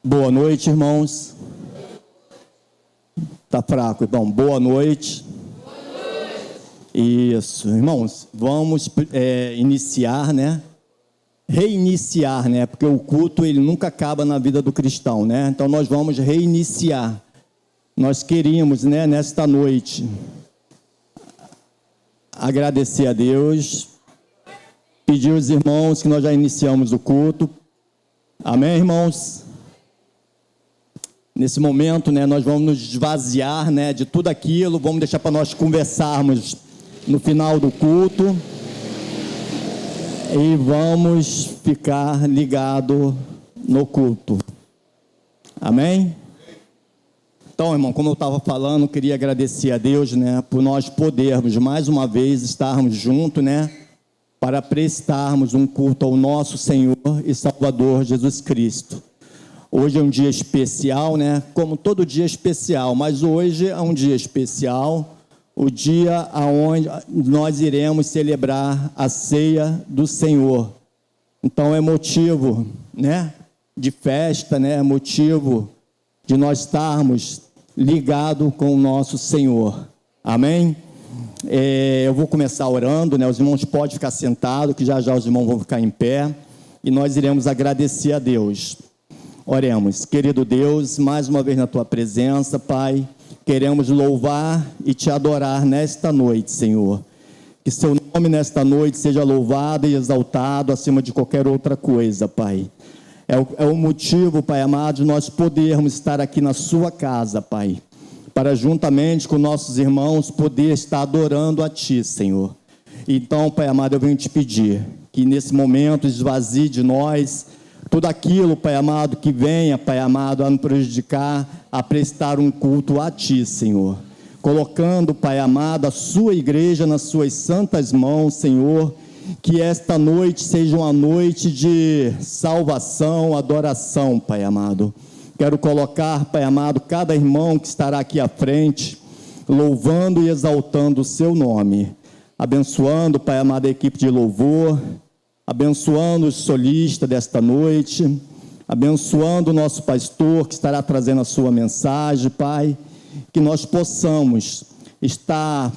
Boa noite, irmãos. Tá fraco, então. Boa noite. Isso, irmãos, vamos iniciar, né? Reiniciar, né? Porque o culto, ele nunca acaba na vida do cristão, né? Então, nós vamos reiniciar. Nós queríamos, né, nesta noite, agradecer a Deus, pedir aos irmãos que nós já iniciamos o culto. Amém, irmãos? Nesse momento, né, nós vamos nos esvaziar, né, de tudo aquilo, vamos deixar para nós conversarmos no final do culto e vamos ficar ligados no culto. Amém? Então, irmão, como eu estava falando, queria agradecer a Deus, né, por nós podermos mais uma vez estarmos juntos, né, para prestarmos um culto ao nosso Senhor e Salvador Jesus Cristo. Hoje é um dia especial, né? Como todo dia é especial, mas hoje é um dia especial, o dia onde nós iremos celebrar a ceia do Senhor. Então é motivo, né, de festa, né? É motivo de nós estarmos ligados com o nosso Senhor. Amém? Eu vou começar orando, né? Os irmãos podem ficar sentados, que já já os irmãos vão ficar em pé, e nós iremos agradecer a Deus. Oremos. Querido Deus, mais uma vez na Tua presença, Pai, queremos louvar e Te adorar nesta noite, Senhor. Que Seu nome nesta noite seja louvado e exaltado acima de qualquer outra coisa, Pai. É o motivo, Pai amado, de nós podermos estar aqui na Sua casa, Pai, para juntamente com nossos irmãos poder estar adorando a Ti, Senhor. Então, Pai amado, eu venho Te pedir que nesse momento esvazie de nós tudo aquilo, Pai amado, que venha, Pai amado, a nos prejudicar, a prestar um culto a Ti, Senhor. Colocando, Pai amado, a Sua igreja nas Suas santas mãos, Senhor. Que esta noite seja uma noite de salvação, adoração, Pai amado. Quero colocar, Pai amado, cada irmão que estará aqui à frente, louvando e exaltando o Seu nome. Abençoando, Pai amado, a equipe de louvor, abençoando os solistas desta noite, abençoando o nosso pastor que estará trazendo a sua mensagem, Pai, que nós possamos estar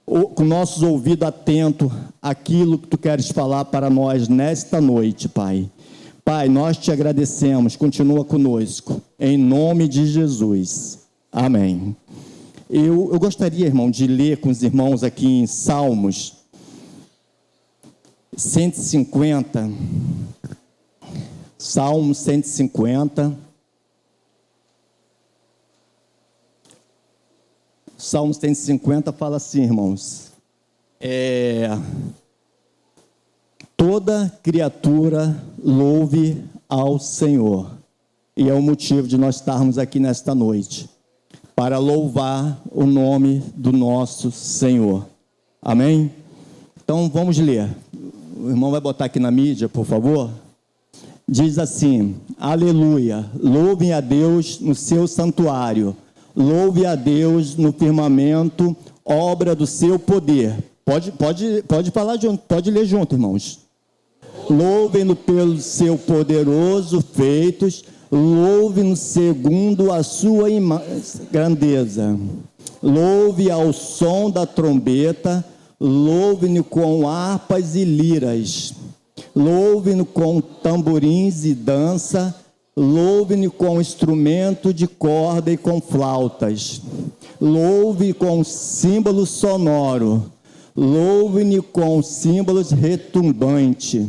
com nossos ouvidos atentos àquilo que Tu queres falar para nós nesta noite, Pai. Pai, nós Te agradecemos, continua conosco, em nome de Jesus. Amém. Eu gostaria, irmão, de ler com os irmãos aqui em Salmos 150, Salmo 150, Salmo 150 fala assim, irmãos, toda criatura louve ao Senhor, e é o motivo de nós estarmos aqui nesta noite, para louvar o nome do nosso Senhor. Amém? Então vamos ler. O irmão vai botar aqui na mídia, por favor. Diz assim: aleluia, louvem a Deus no seu santuário, louve a Deus no firmamento, obra do seu poder. Pode falar junto, pode ler junto, irmãos. Louvem-no pelo seu poderoso feitos, louve-no segundo a sua grandeza. Louve ao som da trombeta, louve-no com harpas e liras, louve-no com tamborins e dança, louve-no com instrumento de corda e com flautas, louve com símbolo sonoro, louve-no com símbolos retumbante.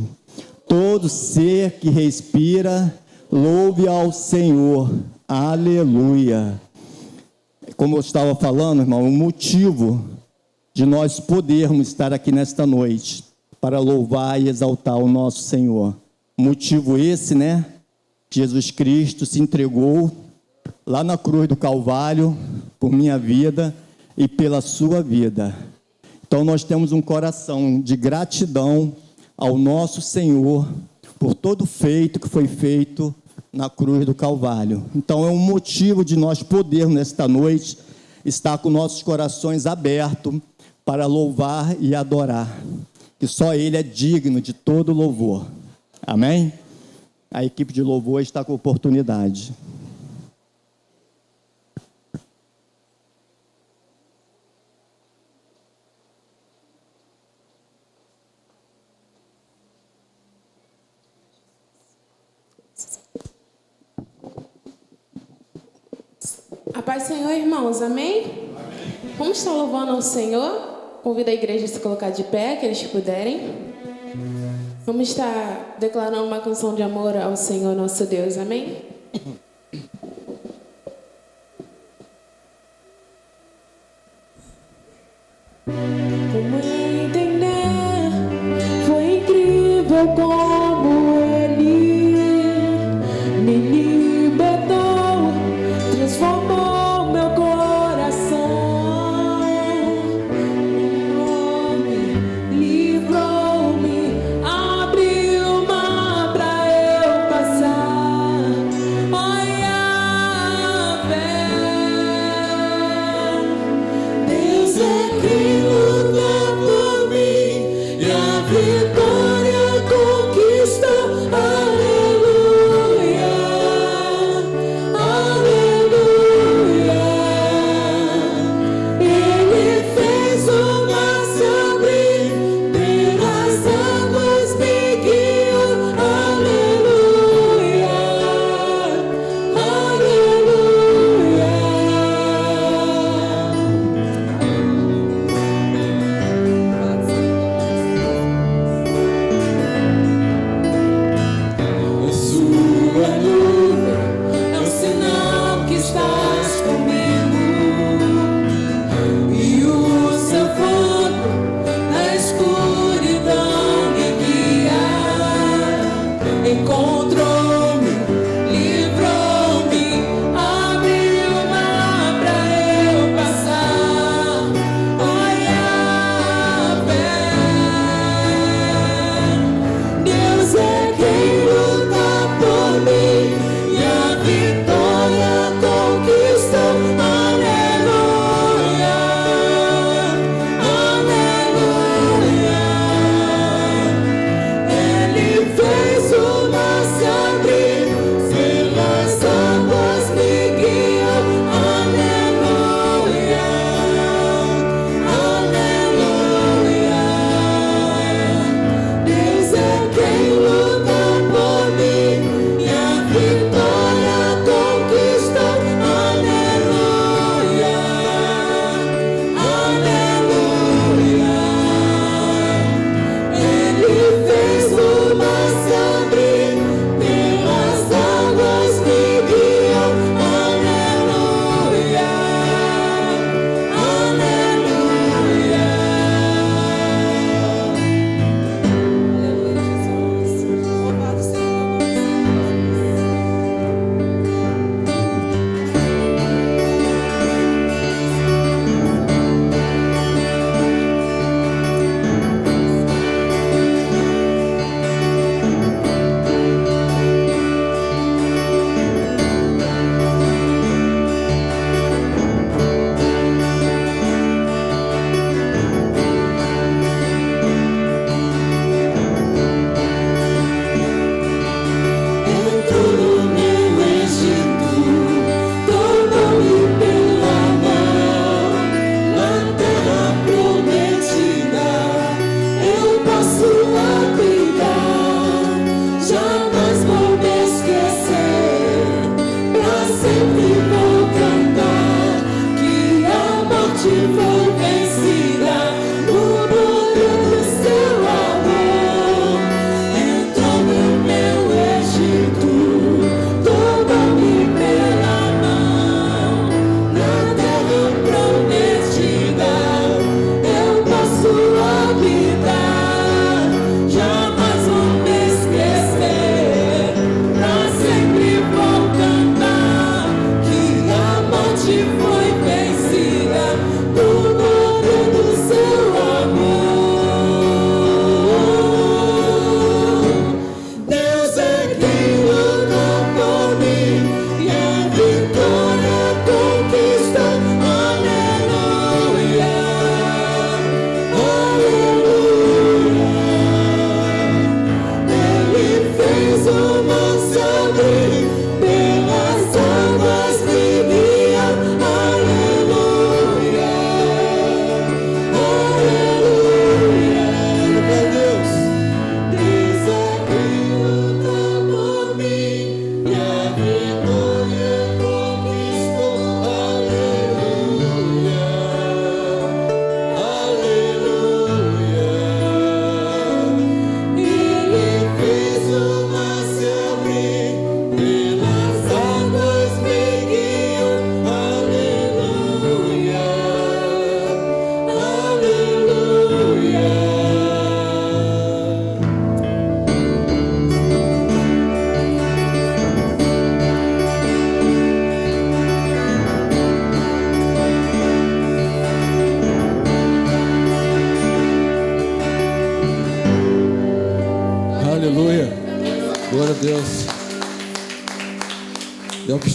Todo ser que respira, louve ao Senhor. Aleluia. Como eu estava falando, irmão, o motivo de nós podermos estar aqui nesta noite, para louvar e exaltar o nosso Senhor. Motivo esse, né? Jesus Cristo se entregou lá na cruz do Calvário, por minha vida e pela sua vida. Então nós temos um coração de gratidão ao nosso Senhor, por todo o feito que foi feito na cruz do Calvário. Então é um motivo de nós podermos nesta noite estar com nossos corações abertos, para louvar e adorar, que só Ele é digno de todo louvor. Amém? A equipe de louvor está com oportunidade. A paz do Senhor, irmãos, amém? Amém. Vamos estar louvando ao Senhor. Convido a igreja a se colocar de pé, aqueles que puderem. Vamos estar declarando uma canção de amor ao Senhor nosso Deus, amém? Como entender? Foi incrível como Ele me libertou, transformou meu coração, livrou-me, abriu mar pra eu passar. Olha, fé, Deus é quem luta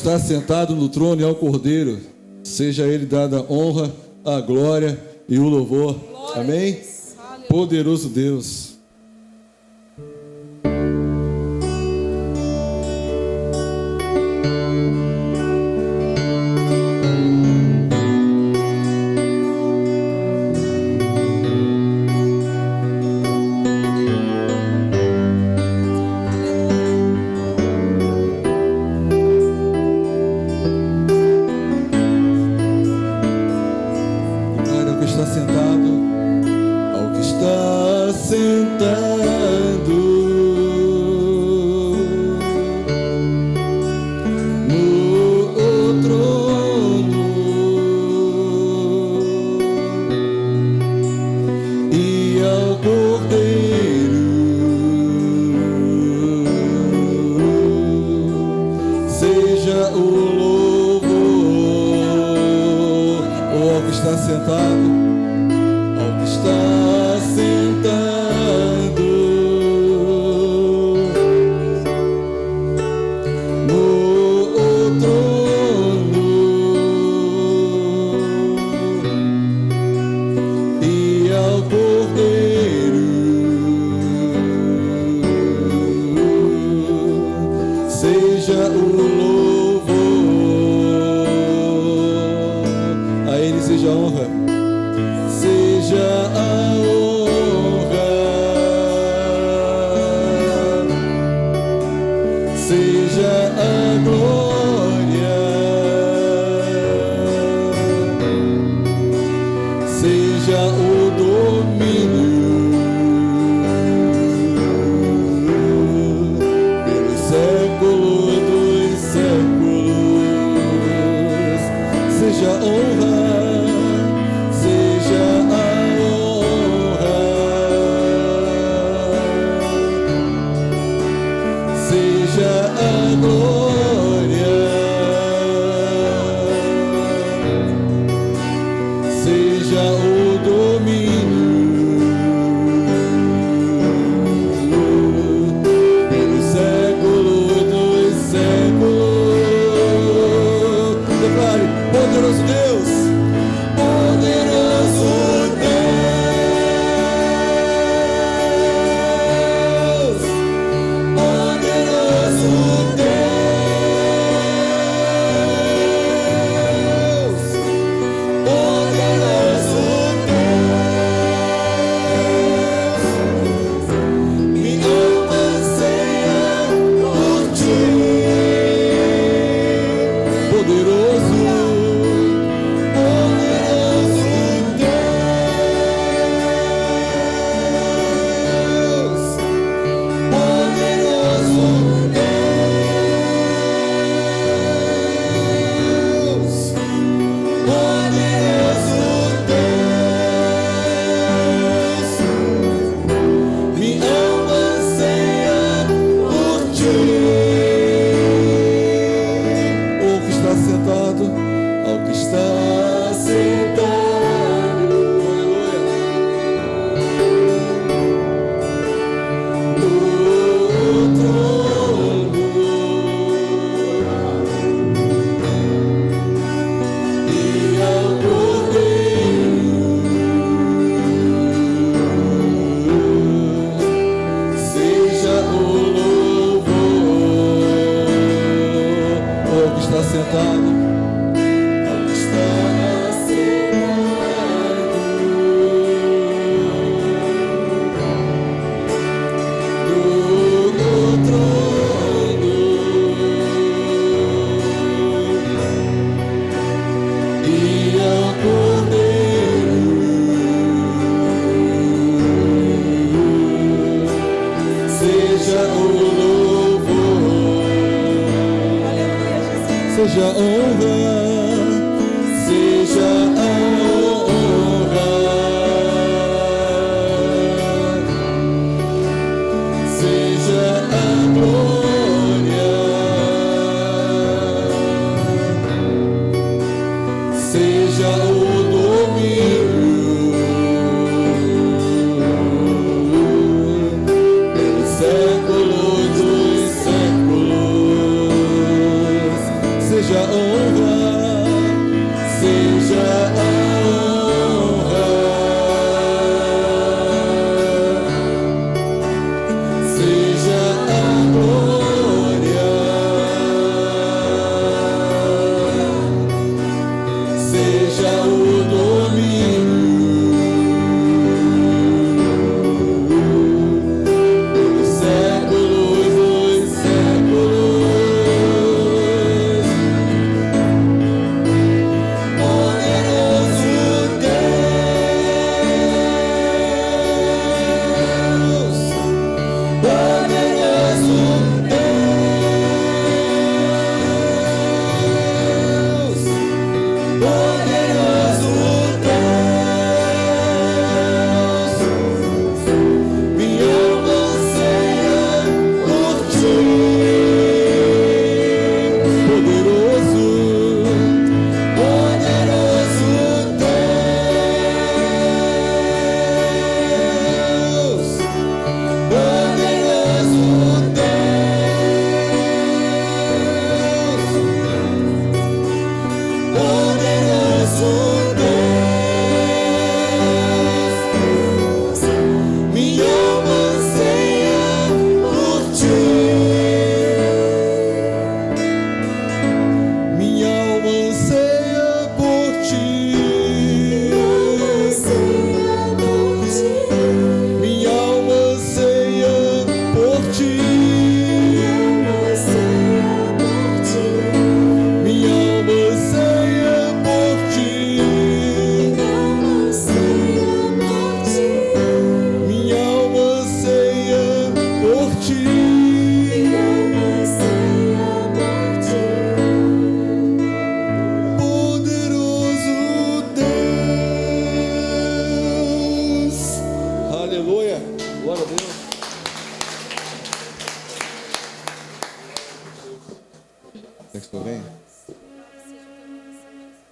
está sentado no trono e ao Cordeiro, seja a Ele dada a honra, a glória e o louvor. Glória. Amém? Aleluia. Poderoso Deus.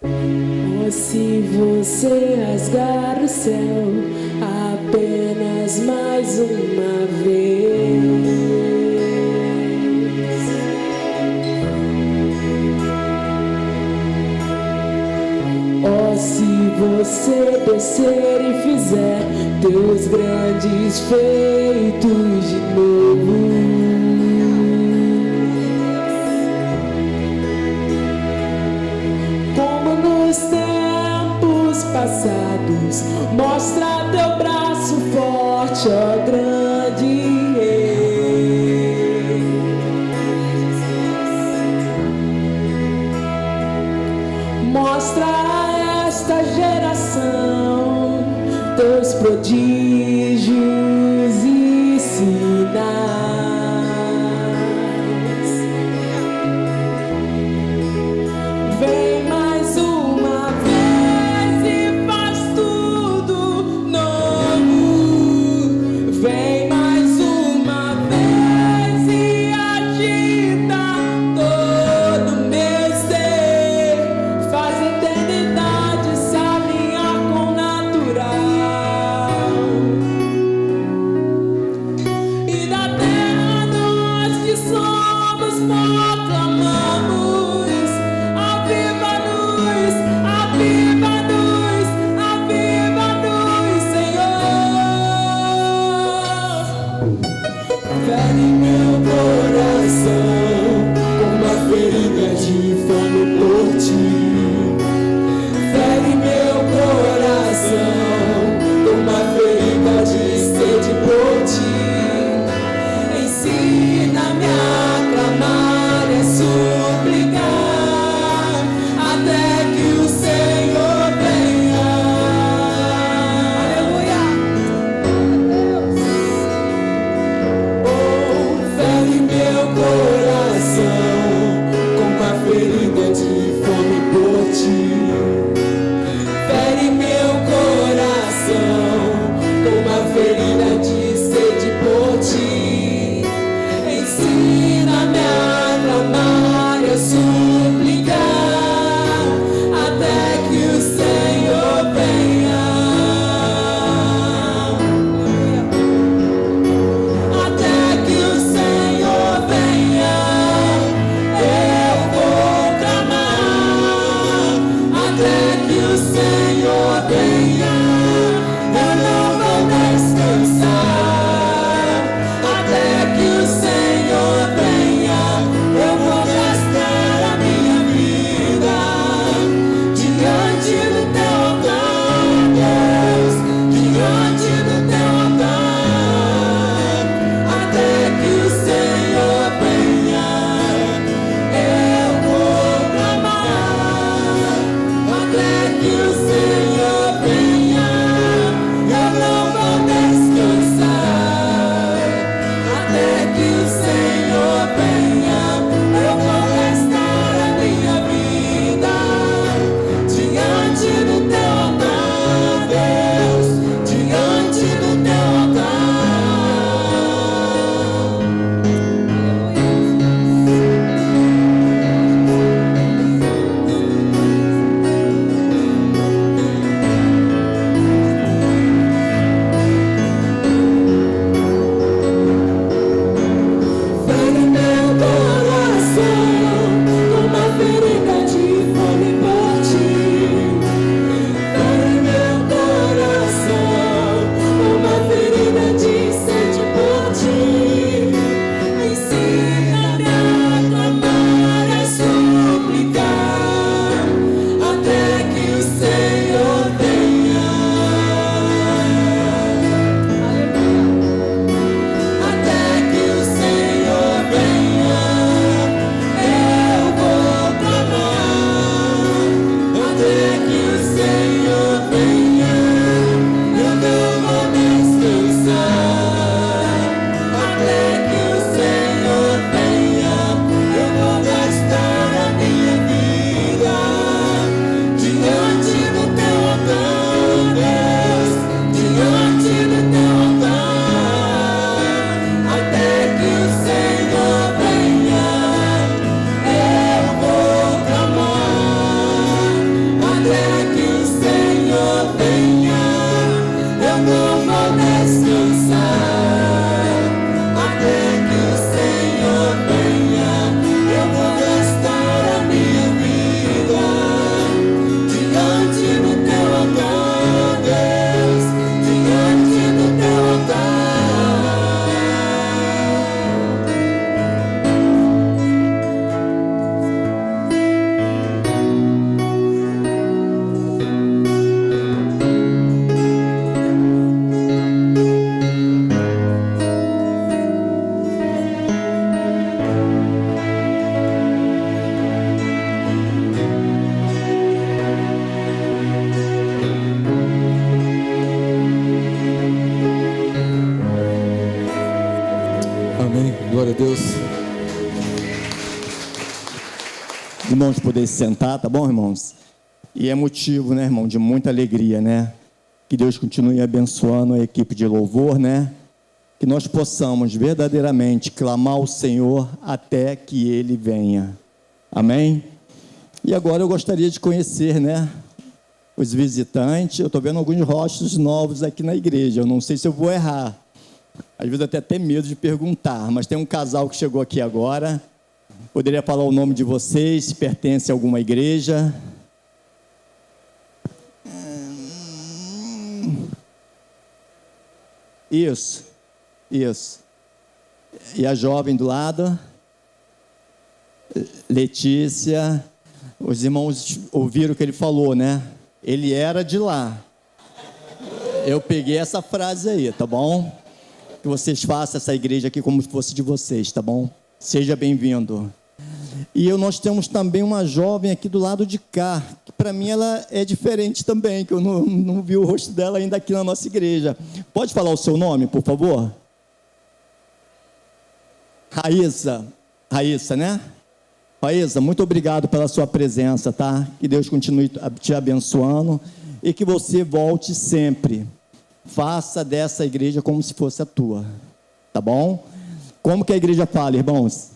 Oh, se você rasgar o céu apenas mais uma vez, oh, se você descer e fizer teus grandes feitos de novo, como nos tempos passados, mostra teu braço forte, ó grande Rei. Mostra a esta geração teus prodígios e sinais. Vem mais uma vez e faz tudo novo. Vem mais uma vez e agita todo meu ser. Faz a eternidade se alinhar com o natural. E da terra nós que somos proclamamos: aviva-nos, aviva-nos, aviva-nos, Senhor. Fere meu coração com uma ferida de fome por ti. Fere meu coração com uma ferida de sede por ti. Ensina-me a clamar e a suplicar até que o Senhor venha. Aleluia. Oh, fere meu coração com uma ferida de fome por ti. Fere meu coração com uma ferida de sede por ti. Ensina-me a clamar e a suplicar até que o Senhor venha. Até que o Senhor venha, eu vou clamar. Até que o Senhor venha, eu não vou descansar. Até que o Senhor venha, eu vou gastar a minha vida diante do teu altar, Deus, diante do teu altar. Até que o Senhor venha, eu vou clamar. Até que o Senhor irmãos poderem se sentar, tá bom, irmãos? E é motivo, né, irmão, de muita alegria, né? Que Deus continue abençoando a equipe de louvor, né? Que nós possamos verdadeiramente clamar ao Senhor até que Ele venha. Amém? E agora eu gostaria de conhecer, né, os visitantes. Eu estou vendo alguns rostos novos aqui na igreja. Eu não sei se eu vou errar. Às vezes eu até tenho medo de perguntar, mas tem um casal que chegou aqui agora. Poderia falar o nome de vocês, se pertence a alguma igreja? Isso. E a jovem do lado? Letícia. Os irmãos ouviram o que ele falou, né? Ele era de lá. Eu peguei essa frase aí, tá bom? Que vocês façam essa igreja aqui como se fosse de vocês, tá bom? Seja bem-vindo. E nós temos também uma jovem aqui do lado de cá, que para mim ela é diferente também, que eu não vi o rosto dela ainda aqui na nossa igreja. Pode falar o seu nome, por favor? Raíssa, né? Raíssa, muito obrigado pela sua presença, tá? Que Deus continue te abençoando e que você volte sempre. Faça dessa igreja como se fosse a tua, tá bom? Como que a igreja fala, irmãos?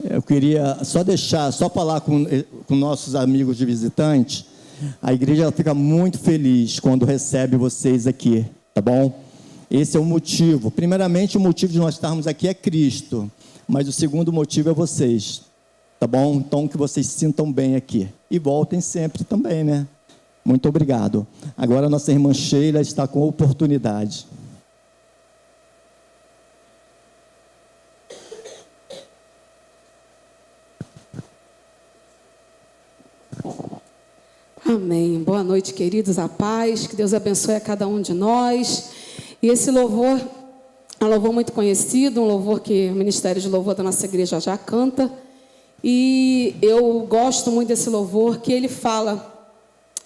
Eu queria só falar com nossos amigos de visitantes. A igreja ela fica muito feliz quando recebe vocês aqui, tá bom? Esse é o motivo. Primeiramente, o motivo de nós estarmos aqui é Cristo, mas o segundo motivo é vocês, tá bom? Então, que vocês se sintam bem aqui e voltem sempre também, né? Muito obrigado. Agora, a nossa irmã Sheila está com oportunidade. Amém. Boa noite, queridos, a paz, que Deus abençoe a cada um de nós. E esse louvor é um louvor muito conhecido, um louvor que o Ministério de Louvor da nossa igreja já canta. E eu gosto muito desse louvor, que ele fala: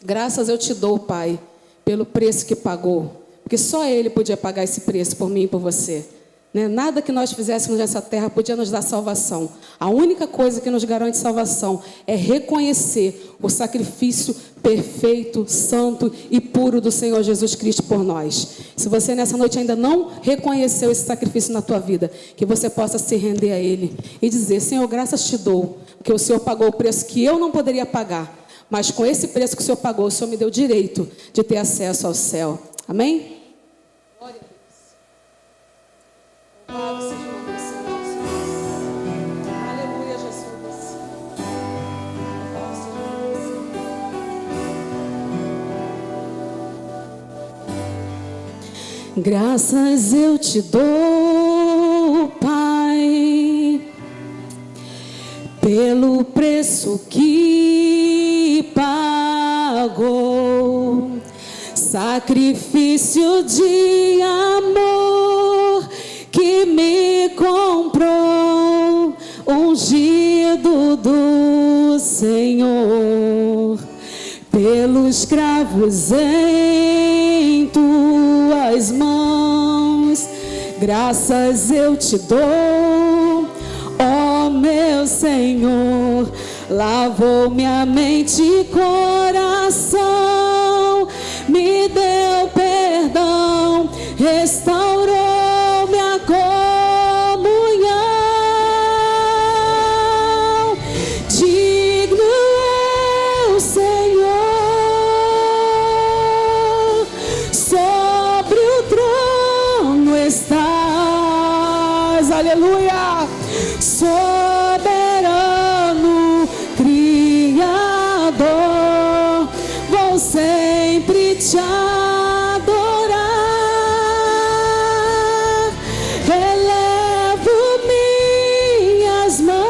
graças eu te dou, Pai, pelo preço que pagou, porque só Ele podia pagar esse preço por mim e por você. Nada que nós fizéssemos nessa terra podia nos dar salvação. A única coisa que nos garante salvação é reconhecer o sacrifício perfeito, santo e puro do Senhor Jesus Cristo por nós. Se você nessa noite ainda não reconheceu esse sacrifício na tua vida, que você possa se render a Ele e dizer: Senhor, graças te dou, porque o Senhor pagou o preço que eu não poderia pagar, mas com esse preço que o Senhor pagou, o Senhor me deu direito de ter acesso ao céu. Amém? Louvado seja o nome do Senhor Jesus. Aleluia, Jesus. Louvado seja o nome do Senhor. Graças eu te dou, Pai, pelo preço que pagou, sacrifício de amor que me comprou, ungido do Senhor, pelos cravos em tuas mãos. Graças eu te dou, ó meu Senhor, lavou minha mente e coração, me deu perdão, restaurou minha comunhão. Digno é o Senhor, sobre o trono estás, aleluia, soberano Criador, vou sempre te adorar, elevo minhas mãos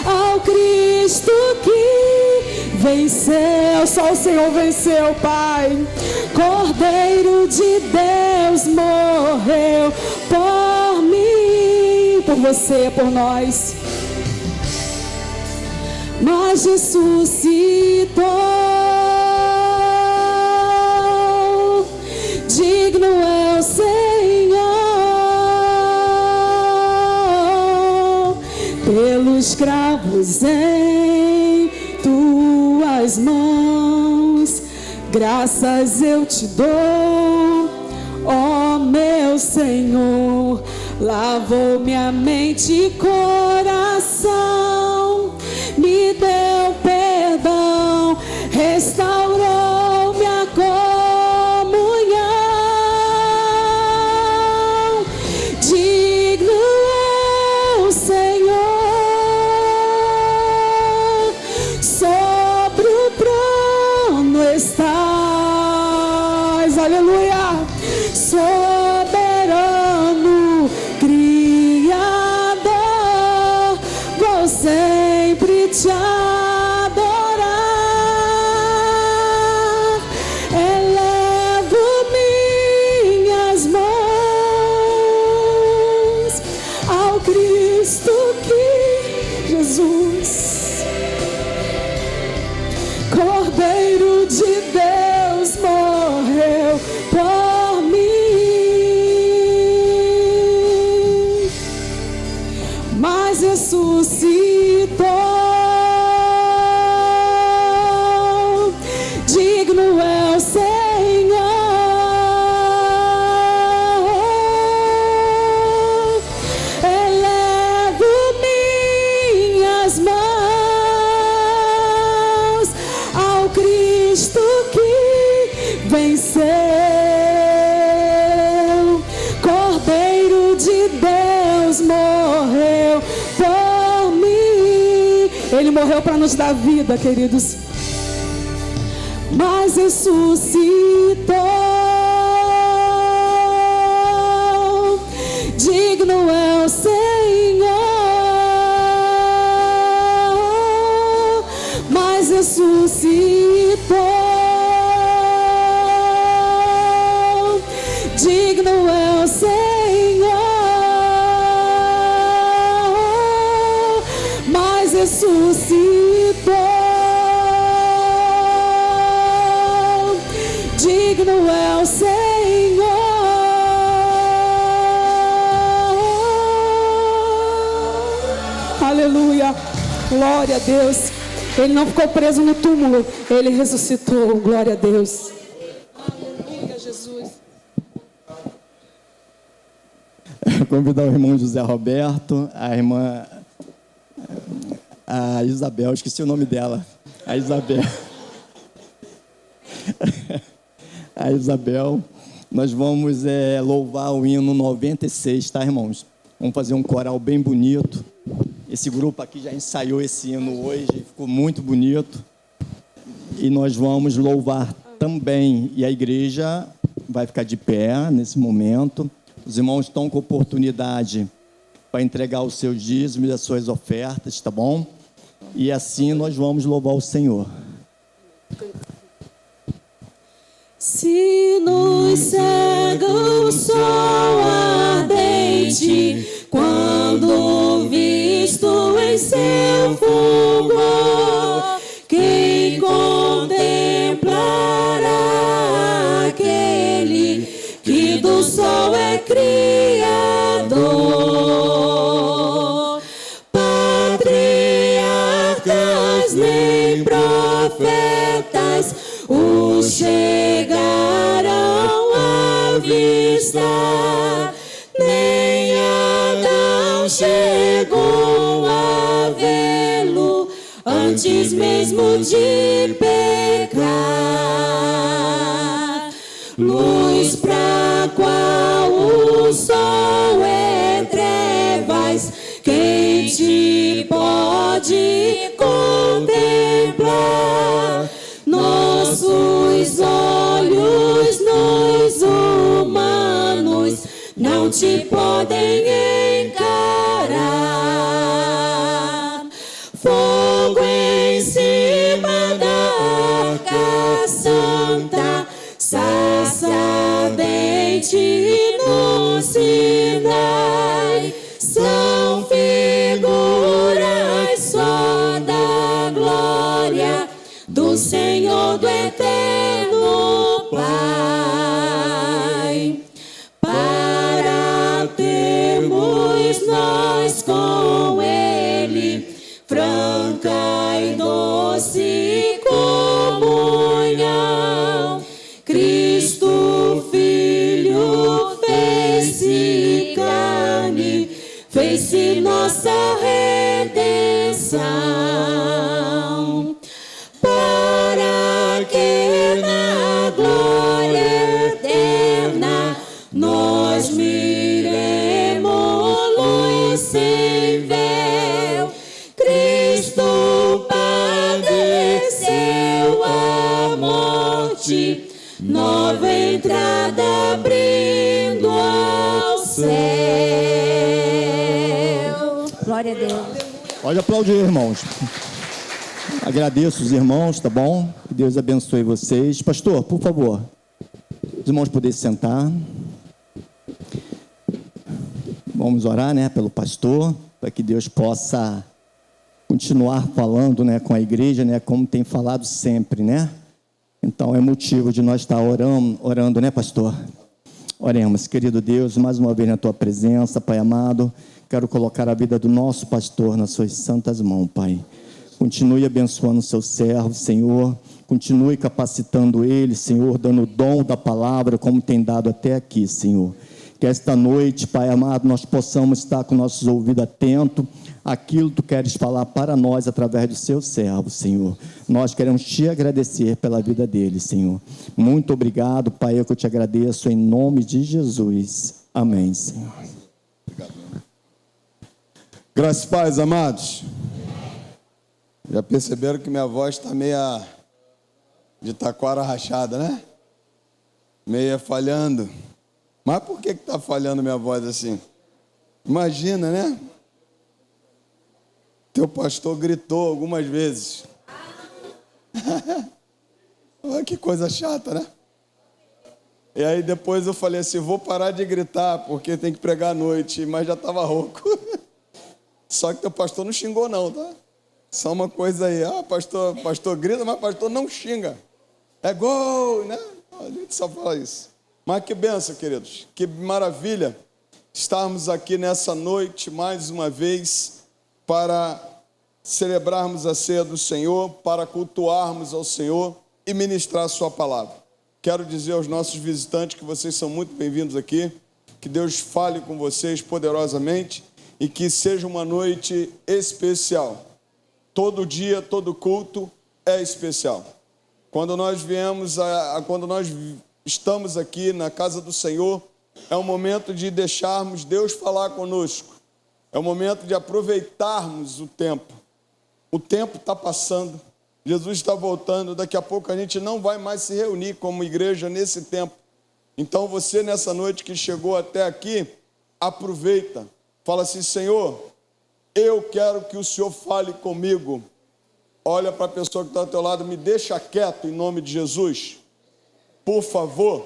ao Cristo que venceu. Só o Senhor venceu, Pai. Cordeiro de Deus morreu por mim, por você, por nós. mas ressuscitou. Digno é o Senhor, pelos cravos em tuas mãos, graças eu te dou, ó meu Senhor. Lavou minha mente e coração, me deu perdão, restaurou minha comunhão. Digno é o Senhor, sobre o trono estás, aleluia, soberano, Criador, vou sempre te adorar. Elevo minhas mãos ao Cristo que Jesus, Cordeiro de Deus, morreu por mim, mas ressuscitou. Digno é o Senhor, elevo minhas mãos ao Cristo que venceu, Cordeiro de Deus, morreu por mim. Ele morreu para nos dar vida, queridos, mas ressuscitou. Digno é o Senhor, mas ressuscitou. Digno é o Senhor, mas ressuscitou. Digno é o Senhor. Aleluia, glória a Deus. Ele não ficou preso no túmulo, ele ressuscitou, glória a Deus. Aleluia, Jesus. Convidar o irmão José Roberto, a irmã a Isabel, esqueci o nome dela, a Isabel. A Isabel, nós vamos louvar o hino 96, tá, irmãos? Vamos fazer um coral bem bonito. Esse grupo aqui já ensaiou esse hino hoje, ficou muito bonito. E nós vamos louvar também. E a igreja vai ficar de pé nesse momento. Os irmãos estão com oportunidade para entregar os seus dízimos e as suas ofertas, tá bom? E assim nós vamos louvar o Senhor. Se nos cega o sol ardente, quando visto em seu fulgor, quem contemplará aquele que do sol é criador? Patriarcas nem profetas o chegarão a avistar, nem Adão chegou a vê-lo antes mesmo de pecar. Luz pra qual o sol é trevas, quem te pode contemplar? Nossos olhos, nós humanos, não te podem encarar. Fogo em cima da arca santa, sarça ardente no Sinai, são figuras só da o Senhor do eterno Pai, para termos nós com Ele franca e doce comunhão. Cristo Filho fez-se carne, fez-se nossa redenção, para que na glória eterna nós miremos luz sem véu. Cristo padeceu a morte, nova entrada abrindo ao céu. Glória a Deus. Pode aplaudir, irmãos. Agradeço os irmãos, tá bom? Que Deus abençoe vocês. Pastor, por favor, os irmãos poderem sentar. Vamos orar, né, pelo pastor, para que Deus possa continuar falando, né, com a igreja, né, como tem falado sempre, né? Então é motivo de nós estar orando, né, pastor? Oremos. Querido Deus, mais uma vez na tua presença, Pai amado, quero colocar a vida do nosso pastor nas suas santas mãos, Pai. Continue abençoando o seu servo, Senhor. Continue capacitando ele, Senhor, dando o dom da palavra como tem dado até aqui, Senhor. Que esta noite, Pai amado, nós possamos estar com nossos ouvidos atentos àquilo que Tu queres falar para nós através do Seu servo, Senhor. Nós queremos Te agradecer pela vida dele, Senhor. Muito obrigado, Pai, eu que eu Te agradeço em nome de Jesus. Amém, Senhor. Obrigado. Graças e paz, amados. Já perceberam que minha voz está meia de taquara rachada, né? Meia falhando. Mas por que está falhando minha voz assim? Imagina, né? Teu pastor gritou algumas vezes. Olha que coisa chata, né? E aí depois eu falei assim, vou parar de gritar, porque tem que pregar à noite, mas já estava rouco. Só que teu pastor não xingou não, tá? Só uma coisa aí, pastor grita, mas pastor não xinga. É gol, né? A gente só fala isso. Mas que bênção, queridos, que maravilha estarmos aqui nessa noite, mais uma vez, para celebrarmos a ceia do Senhor, para cultuarmos ao Senhor e ministrar a sua palavra. Quero dizer aos nossos visitantes que vocês são muito bem-vindos aqui, que Deus fale com vocês poderosamente e que seja uma noite especial. Todo dia, todo culto é especial. Quando nós estamos aqui na casa do Senhor, é um momento de deixarmos Deus falar conosco. É um momento de aproveitarmos o tempo. O tempo está passando, Jesus está voltando, daqui a pouco a gente não vai mais se reunir como igreja nesse tempo. Então você nessa noite que chegou até aqui, aproveita, fala assim, Senhor, eu quero que o Senhor fale comigo. Olha para a pessoa que está ao teu lado, me deixa quieto em nome de Jesus, por favor,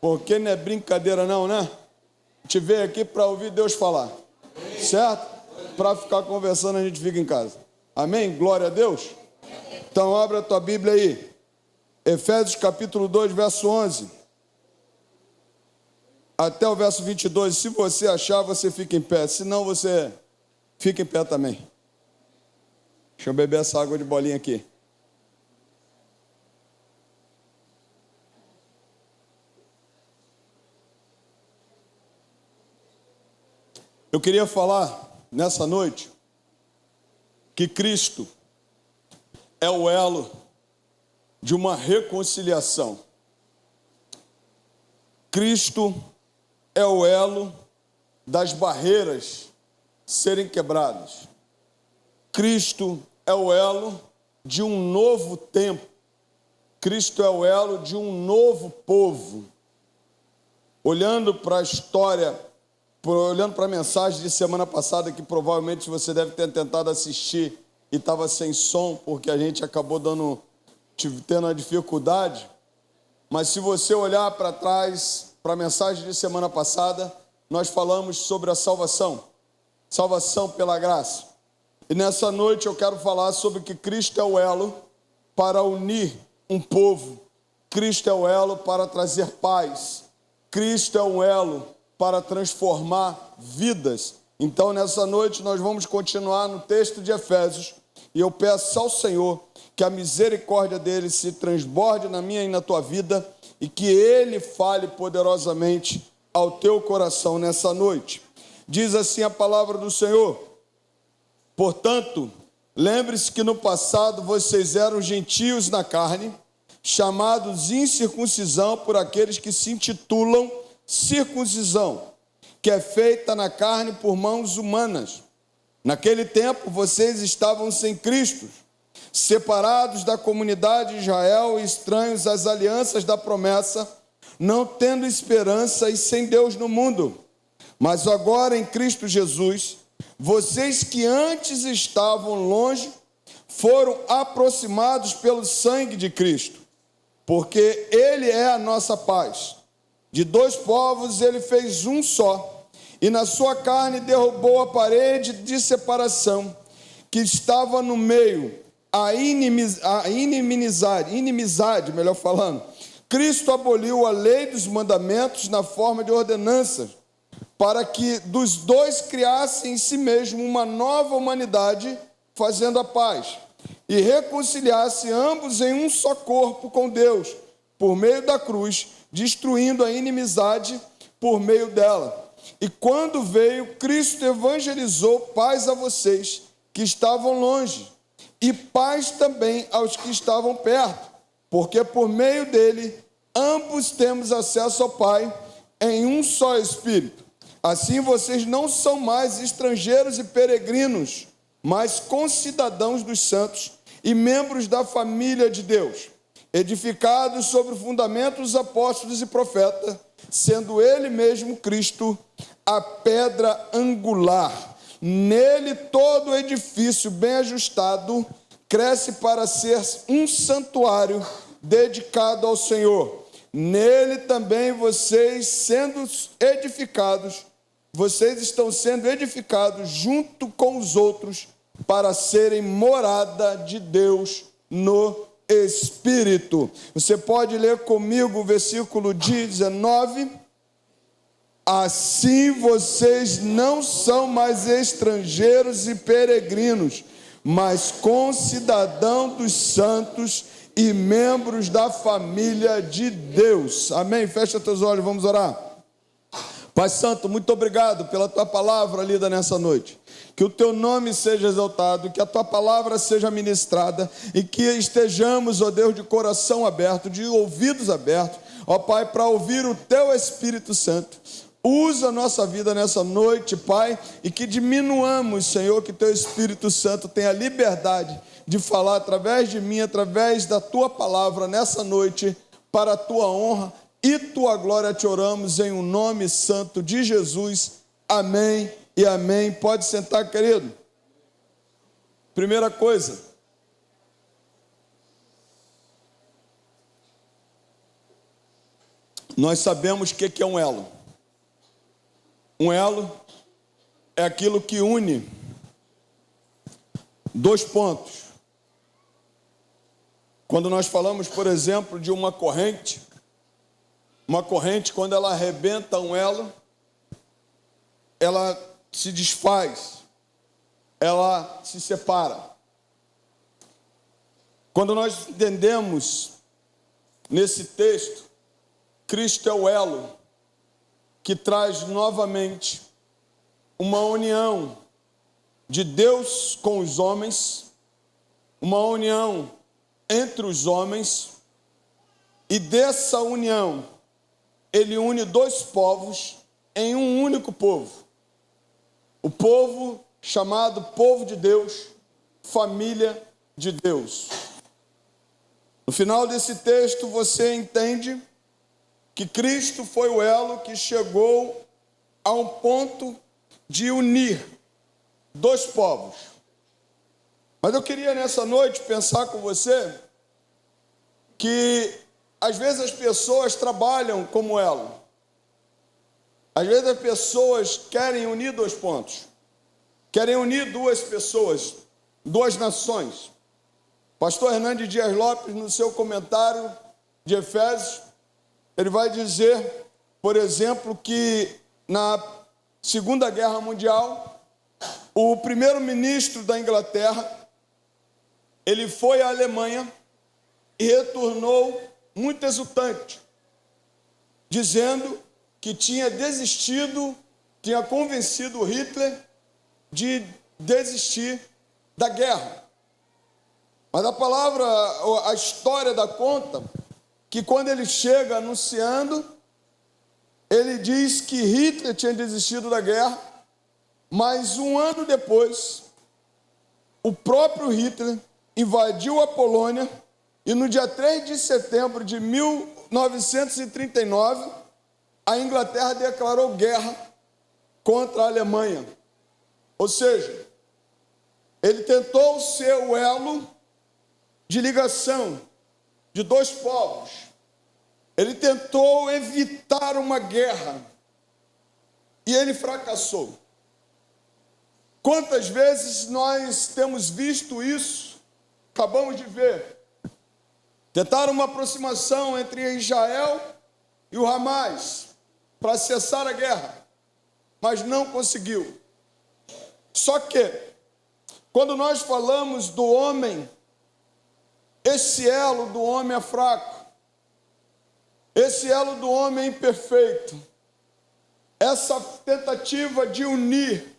porque não é brincadeira não, né? A gente veio aqui para ouvir Deus falar, certo? Para ficar conversando a gente fica em casa. Amém? Glória a Deus. Então abre a tua Bíblia aí. Efésios capítulo 2, verso 11. Até o verso 22. Se você achar, você fica em pé. Se não, você fica em pé também. Deixa eu beber essa água de bolinha aqui. Eu queria falar nessa noite que Cristo é o elo de uma reconciliação. Cristo é o elo das barreiras serem quebradas. Cristo é o elo de um novo tempo. Cristo é o elo de um novo povo. Olhando para a história, olhando para a mensagem de semana passada, que provavelmente você deve ter tentado assistir e estava sem som, porque a gente acabou tendo uma dificuldade. Mas se você olhar para trás, para a mensagem de semana passada, nós falamos sobre a salvação. Salvação pela graça. E nessa noite eu quero falar sobre que Cristo é o elo para unir um povo. Cristo é o elo para trazer paz. Cristo é um elo para transformar vidas. Então, nessa noite, nós vamos continuar no texto de Efésios. E eu peço ao Senhor que a misericórdia dele se transborde na minha e na tua vida e que ele fale poderosamente ao teu coração nessa noite. Diz assim a palavra do Senhor: portanto, lembre-se que no passado vocês eram gentios na carne, chamados incircuncisão por aqueles que se intitulam circuncisão, que é feita na carne por mãos humanas. Naquele tempo vocês estavam sem Cristo, separados da comunidade de Israel e estranhos às alianças da promessa, não tendo esperança e sem Deus no mundo. Mas agora em Cristo Jesus, vocês que antes estavam longe, foram aproximados pelo sangue de Cristo, porque Ele é a nossa paz. De dois povos Ele fez um só, e na sua carne derrubou a parede de separação que estava no meio, a inimizade, melhor falando. Cristo aboliu a lei dos mandamentos na forma de ordenanças, para que dos dois criassem em si mesmo uma nova humanidade, fazendo a paz, e reconciliasse ambos em um só corpo com Deus, por meio da cruz, destruindo a inimizade por meio dela. E quando veio, Cristo evangelizou paz a vocês que estavam longe, e paz também aos que estavam perto, porque por meio dele, ambos temos acesso ao Pai em um só Espírito. Assim vocês não são mais estrangeiros e peregrinos, mas concidadãos dos santos e membros da família de Deus, edificados sobre o fundamento dos apóstolos e profetas, sendo ele mesmo Cristo a pedra angular. Nele todo o edifício bem ajustado cresce para ser um santuário dedicado ao Senhor. Nele também vocês estão sendo edificados junto com os outros para serem morada de Deus no Espírito. Você pode ler comigo o versículo 19. Assim vocês não são mais estrangeiros e peregrinos, mas concidadãos dos santos e membros da família de Deus. Amém? Fecha teus olhos, vamos orar. Pai Santo, muito obrigado pela tua palavra lida nessa noite. Que o teu nome seja exaltado, que a tua palavra seja ministrada e que estejamos, ó Deus, de coração aberto, de ouvidos abertos, ó Pai, para ouvir o teu Espírito Santo. Usa a nossa vida nessa noite, Pai, e que diminuamos, Senhor, que teu Espírito Santo tenha liberdade de falar através de mim, através da tua palavra nessa noite, para a tua honra e tua glória. Te oramos em um nome santo de Jesus. Amém e amém. Pode sentar, querido. Primeira coisa, nós sabemos o que é um elo. Um elo é aquilo que une dois pontos. Quando nós falamos, por exemplo, de uma corrente, quando ela arrebenta um elo, ela se desfaz, ela se separa. Quando nós entendemos nesse texto, Cristo é o elo que traz novamente uma união de Deus com os homens, uma união entre os homens, e dessa união ele une dois povos em um único povo. O povo chamado povo de Deus, família de Deus. No final desse texto você entende que Cristo foi o elo que chegou a um ponto de unir dois povos. Mas eu queria nessa noite pensar com você que às vezes as pessoas trabalham como elo. Às vezes as pessoas querem unir dois pontos. Querem unir duas pessoas, duas nações. Pastor Hernandes Dias Lopes, no seu comentário de Efésios, ele vai dizer, por exemplo, que na Segunda Guerra Mundial, o primeiro-ministro da Inglaterra, ele foi à Alemanha e retornou muito exultante, dizendo que tinha desistido, tinha convencido Hitler de desistir da guerra. Mas a palavra, a história dá conta que quando ele chega anunciando, ele diz que Hitler tinha desistido da guerra, mas um ano depois, o próprio Hitler invadiu a Polônia e no dia 3 de setembro de 1939, a Inglaterra declarou guerra contra a Alemanha. Ou seja, ele tentou ser o elo de ligação de dois povos. Ele tentou evitar uma guerra e ele fracassou. Quantas vezes nós temos visto isso? Acabamos de ver. Tentaram uma aproximação entre Israel e o Hamas para cessar a guerra, mas não conseguiu. Só que, quando nós falamos do homem, esse elo do homem é fraco, esse elo do homem é imperfeito, essa tentativa de unir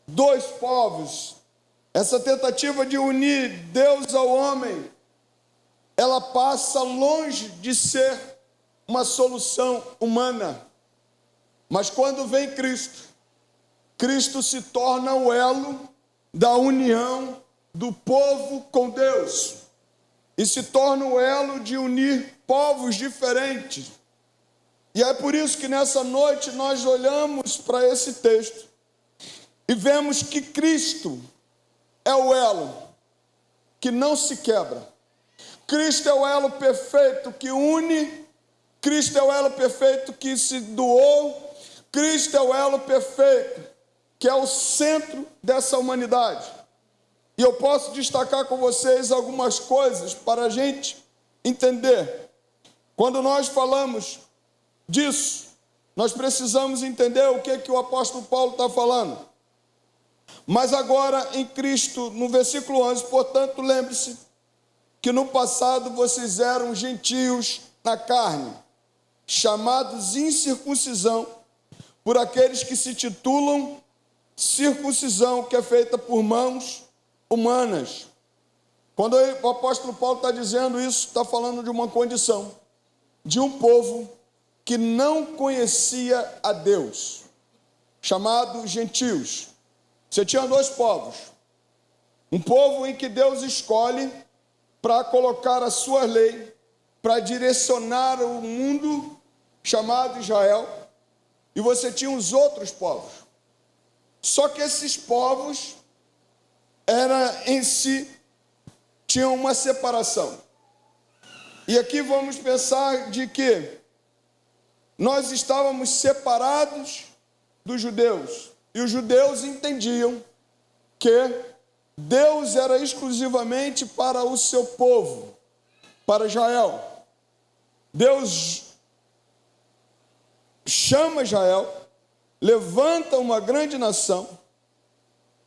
dois povos, essa tentativa de unir Deus ao homem, ela passa longe de ser uma solução humana. Mas quando vem Cristo, Cristo se torna o elo da união do povo com Deus e se torna o elo de unir povos diferentes. E é por isso que nessa noite nós olhamos para esse texto e vemos que Cristo é o elo que não se quebra. Cristo é o elo perfeito que une, Cristo é o elo perfeito que se doou, Cristo é o elo perfeito que é o centro dessa humanidade. E eu posso destacar com vocês algumas coisas para a gente entender. Quando nós falamos disso, nós precisamos entender o que o apóstolo Paulo está falando. Mas agora em Cristo, no versículo 11, portanto, lembre-se que no passado vocês eram gentios na carne, chamados incircuncisão por aqueles que se titulam circuncisão, que é feita por mãos humanas. Quando o apóstolo Paulo está dizendo isso, está falando de uma condição, de um povo que não conhecia a Deus, chamado gentios. Você tinha dois povos, um povo em que Deus escolhe para colocar a sua lei, para direcionar o mundo, chamado Israel, e você tinha os outros povos. Só que esses povos em si tinham uma separação. E aqui vamos pensar de que nós estávamos separados dos judeus, e os judeus entendiam que Deus era exclusivamente para o seu povo, para Israel. Deus chama Israel, levanta uma grande nação,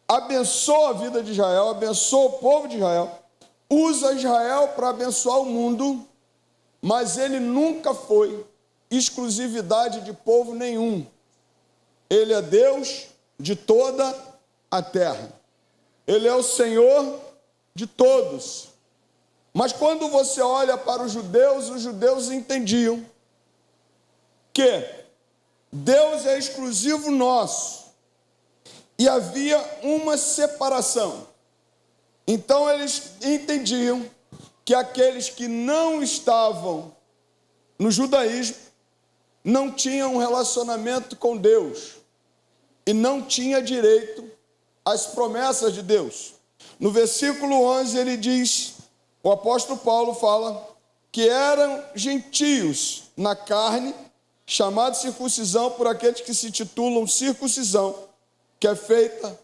abençoa a vida de Israel, abençoa o povo de Israel, usa Israel para abençoar o mundo, mas ele nunca foi exclusividade de povo nenhum. Ele é Deus de toda a terra. Ele é o Senhor de todos. Mas quando você olha para os judeus entendiam que Deus é exclusivo nosso e havia uma separação. Então eles entendiam que aqueles que não estavam no judaísmo não tinham um relacionamento com Deus e não tinha direito às promessas de Deus. No versículo 11 ele diz, o apóstolo Paulo fala que eram gentios na carne, chamados circuncisão por aqueles que se titulam circuncisão, que é feita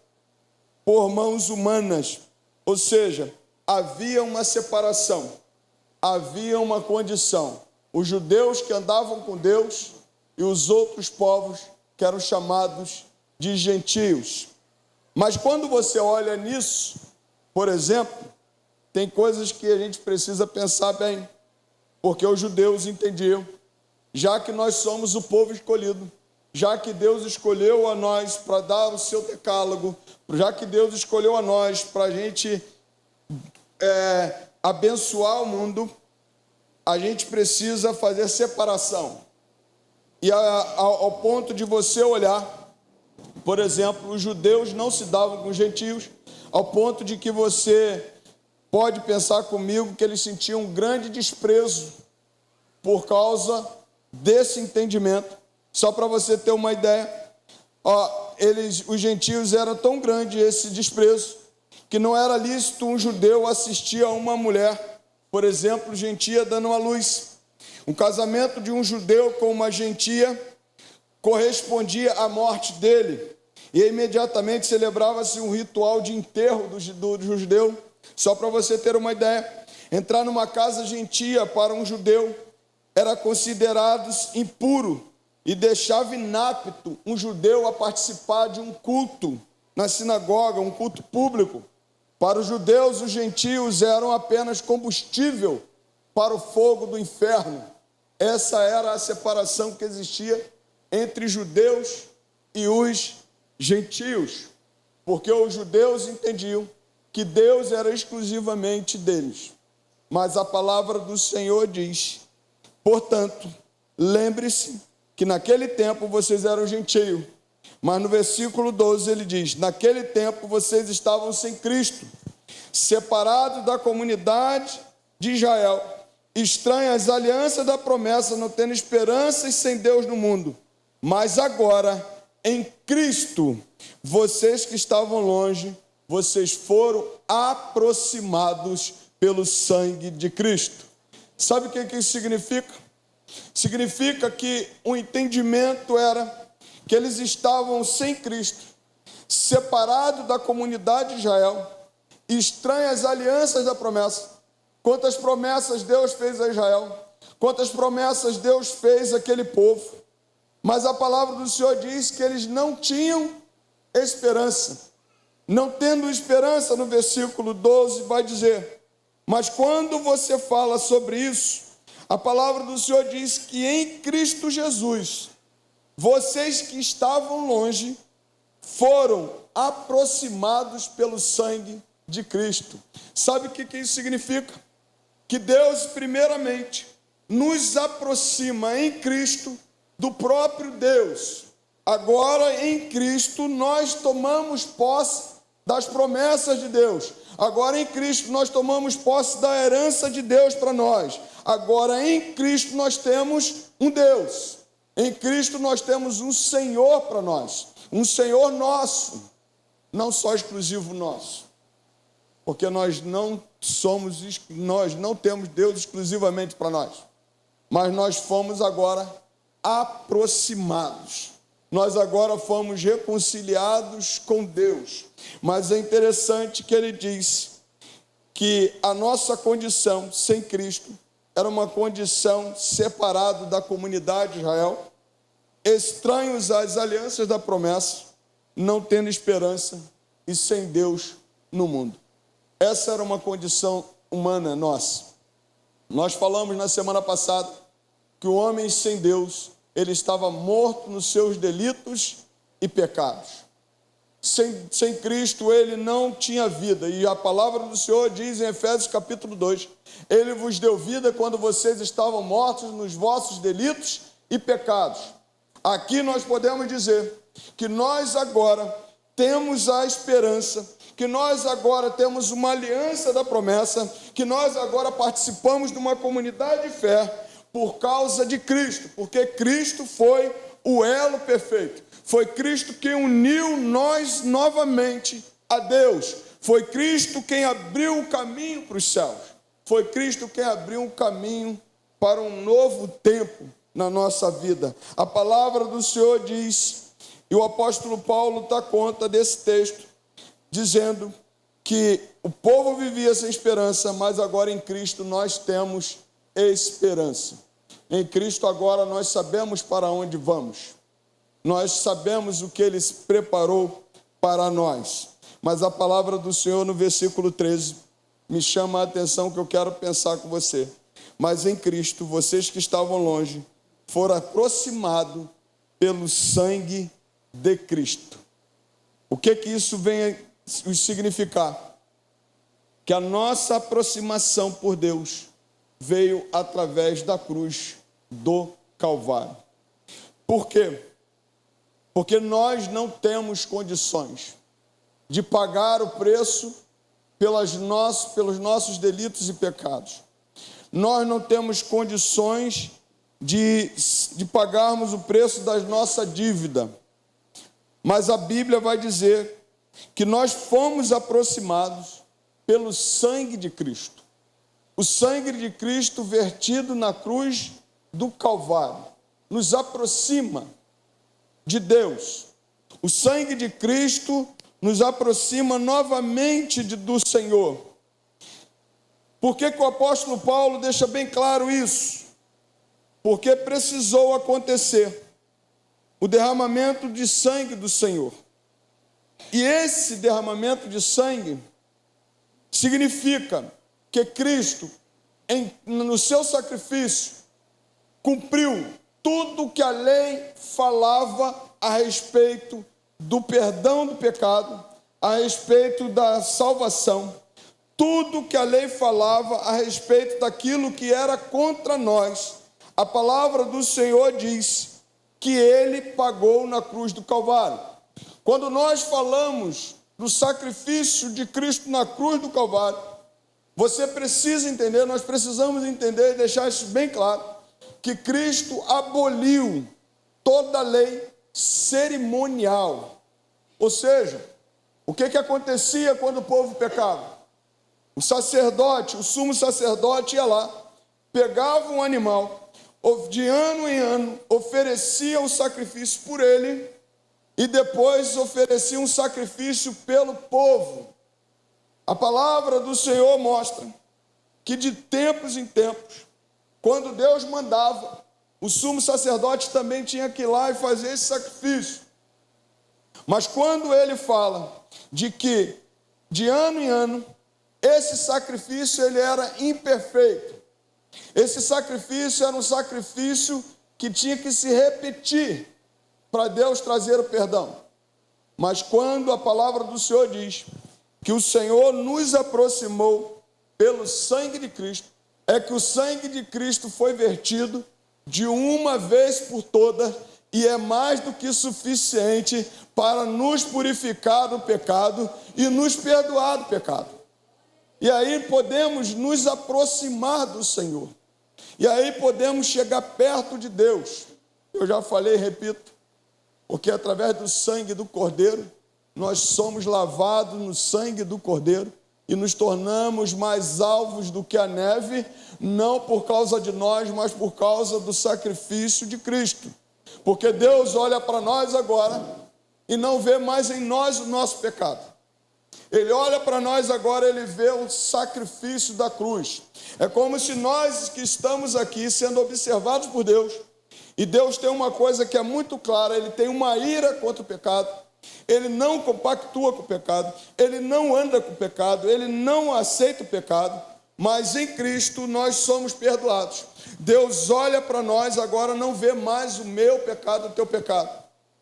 por mãos humanas. Ou seja, havia uma separação, havia uma condição. Os judeus que andavam com Deus e os outros povos que eram chamados de gentios. Mas quando você olha nisso, por exemplo, tem coisas que a gente precisa pensar bem, porque os judeus entendiam, já que nós somos o povo escolhido, já que Deus escolheu a nós para dar o seu decálogo, já que Deus escolheu a nós para a gente abençoar o mundo, a gente precisa fazer separação. E ao ponto de você olhar, por exemplo, os judeus não se davam com os gentios, ao ponto de que você pode pensar comigo que eles sentiam um grande desprezo por causa desse entendimento. Só para você ter uma ideia, os gentios eram tão grande esse desprezo, que não era lícito um judeu assistir a uma mulher, por exemplo, gentia dando à luz. Um casamento de um judeu com uma gentia correspondia à morte dele, e imediatamente celebrava-se um ritual de enterro do judeu. Só para você ter uma ideia, entrar numa casa gentia para um judeu era considerado impuro e deixava inapto um judeu a participar de um culto na sinagoga, um culto público. Para os judeus, os gentios eram apenas combustível para o fogo do inferno. Essa era a separação que existia entre judeus e os gentios, porque os judeus entendiam que Deus era exclusivamente deles. Mas a palavra do Senhor diz, portanto, lembre-se que naquele tempo vocês eram gentios, mas no versículo 12 ele diz, naquele tempo vocês estavam sem Cristo, separados da comunidade de Israel, estranhos às alianças da promessa, não tendo esperança e sem Deus no mundo. Mas agora, em Cristo, vocês que estavam longe, vocês foram aproximados pelo sangue de Cristo. Sabe o que isso significa? Significa que o entendimento era que eles estavam sem Cristo, separados da comunidade de Israel, estranhos às alianças da promessa. Quantas promessas Deus fez a Israel, quantas promessas Deus fez àquele povo, mas a palavra do Senhor diz que eles não tinham esperança. Não tendo esperança, no versículo 12 vai dizer, mas quando você fala sobre isso, a palavra do Senhor diz que em Cristo Jesus, vocês que estavam longe, foram aproximados pelo sangue de Cristo. Sabe o que isso significa? Que Deus, primeiramente, nos aproxima em Cristo do próprio Deus. Agora, em Cristo, nós tomamos posse das promessas de Deus. Agora, em Cristo, nós tomamos posse da herança de Deus para nós. Agora, em Cristo, nós temos um Deus. Em Cristo, nós temos um Senhor para nós. Um Senhor nosso, não só exclusivo nosso. Porque nós não temos Deus exclusivamente para nós. Mas nós fomos agora aproximados. Nós agora fomos reconciliados com Deus. Mas é interessante que ele diz que a nossa condição sem Cristo era uma condição separada da comunidade de Israel, estranhos às alianças da promessa, não tendo esperança e sem Deus no mundo. Essa era uma condição humana nossa. Nós falamos na semana passada que o homem sem Deus, ele estava morto nos seus delitos e pecados. Sem Cristo ele não tinha vida, e a palavra do Senhor diz em Efésios capítulo 2, ele vos deu vida quando vocês estavam mortos nos vossos delitos e pecados. Aqui nós podemos dizer que nós agora temos a esperança, que nós agora temos uma aliança da promessa, que nós agora participamos de uma comunidade de fé por causa de Cristo, porque Cristo foi o elo perfeito. Foi Cristo quem uniu nós novamente a Deus. Foi Cristo quem abriu o caminho para os céus. Foi Cristo quem abriu um caminho para um novo tempo na nossa vida. A palavra do Senhor diz, e o apóstolo Paulo dá conta desse texto, dizendo que o povo vivia sem esperança, mas agora em Cristo nós temos esperança. Em Cristo agora nós sabemos para onde vamos. Nós sabemos o que Ele preparou para nós. Mas a palavra do Senhor no versículo 13 me chama a atenção, que eu quero pensar com você. Mas em Cristo, vocês que estavam longe, foram aproximados pelo sangue de Cristo. O que isso vem significar? Que a nossa aproximação por Deus veio através da cruz do Calvário. Por quê? Porque nós não temos condições de pagar o preço pelos nossos delitos e pecados. Nós não temos condições de pagarmos o preço da nossa dívida. Mas a Bíblia vai dizer que nós fomos aproximados pelo sangue de Cristo. O sangue de Cristo vertido na cruz do Calvário nos aproxima de Deus. O sangue de Cristo nos aproxima novamente do Senhor. Por que o apóstolo Paulo deixa bem claro isso? Porque precisou acontecer o derramamento de sangue do Senhor. E esse derramamento de sangue significa que Cristo, no seu sacrifício, cumpriu tudo que a lei falava a respeito do perdão do pecado, a respeito da salvação, tudo que a lei falava a respeito daquilo que era contra nós. A palavra do Senhor diz que Ele pagou na cruz do Calvário. Quando nós falamos do sacrifício de Cristo na cruz do Calvário, você precisa entender, nós precisamos entender e deixar isso bem claro, que Cristo aboliu toda a lei cerimonial. Ou seja, o que acontecia quando o povo pecava? O sacerdote, o sumo sacerdote ia lá, pegava um animal, de ano em ano, oferecia o sacrifício por ele e depois oferecia um sacrifício pelo povo. A palavra do Senhor mostra que de tempos em tempos, quando Deus mandava, o sumo sacerdote também tinha que ir lá e fazer esse sacrifício. Mas quando ele fala de que de ano em ano, esse sacrifício ele era imperfeito. Esse sacrifício era um sacrifício que tinha que se repetir para Deus trazer o perdão. Mas quando a palavra do Senhor diz que o Senhor nos aproximou pelo sangue de Cristo, é que o sangue de Cristo foi vertido de uma vez por todas e é mais do que suficiente para nos purificar do pecado e nos perdoar do pecado. E aí podemos nos aproximar do Senhor. E aí podemos chegar perto de Deus. Eu já falei e repito, porque através do sangue do Cordeiro, nós somos lavados no sangue do Cordeiro e nos tornamos mais alvos do que a neve, não por causa de nós, mas por causa do sacrifício de Cristo. Porque Deus olha para nós agora e não vê mais em nós o nosso pecado. Ele olha para nós agora, ele vê o sacrifício da cruz. É como se nós que estamos aqui sendo observados por Deus, e Deus tem uma coisa que é muito clara, ele tem uma ira contra o pecado, ele não compactua com o pecado, ele não anda com o pecado, ele não aceita o pecado, mas em Cristo nós somos perdoados. Deus olha para nós agora, não vê mais o meu pecado, o teu pecado,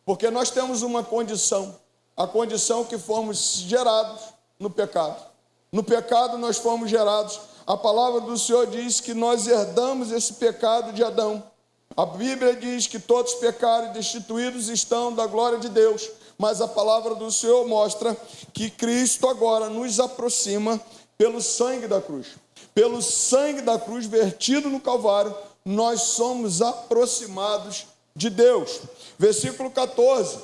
porque nós temos uma condição, a condição que fomos gerados no pecado. No pecado nós fomos gerados. A palavra do Senhor diz que nós herdamos esse pecado de Adão. A Bíblia diz que todos pecaram e destituídos estão da glória de Deus. Mas a palavra do Senhor mostra que Cristo agora nos aproxima pelo sangue da cruz. Pelo sangue da cruz vertido no Calvário, nós somos aproximados de Deus. Versículo 14,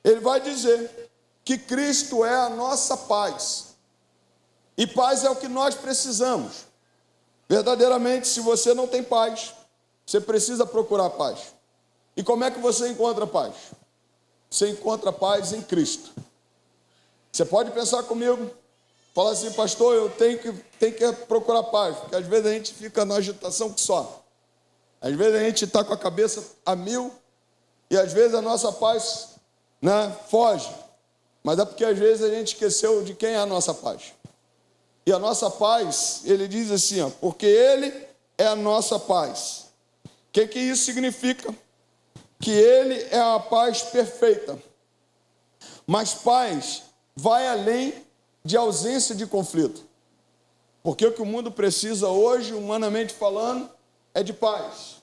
ele vai dizer que Cristo é a nossa paz. E paz é o que nós precisamos. Verdadeiramente, se você não tem paz, você precisa procurar paz. E como é que você encontra paz? Você encontra paz em Cristo. Você pode pensar comigo? Fala assim, pastor, eu tenho que procurar paz, porque às vezes a gente fica na agitação que só. Às vezes a gente está com a cabeça a mil e às vezes a nossa paz, né, foge. Mas é porque às vezes a gente esqueceu de quem é a nossa paz. E a nossa paz, ele diz assim, ó, porque ele é a nossa paz. O que isso significa? Que ele é a paz perfeita. Mas paz vai além de ausência de conflito. Porque o que o mundo precisa hoje, humanamente falando, é de paz.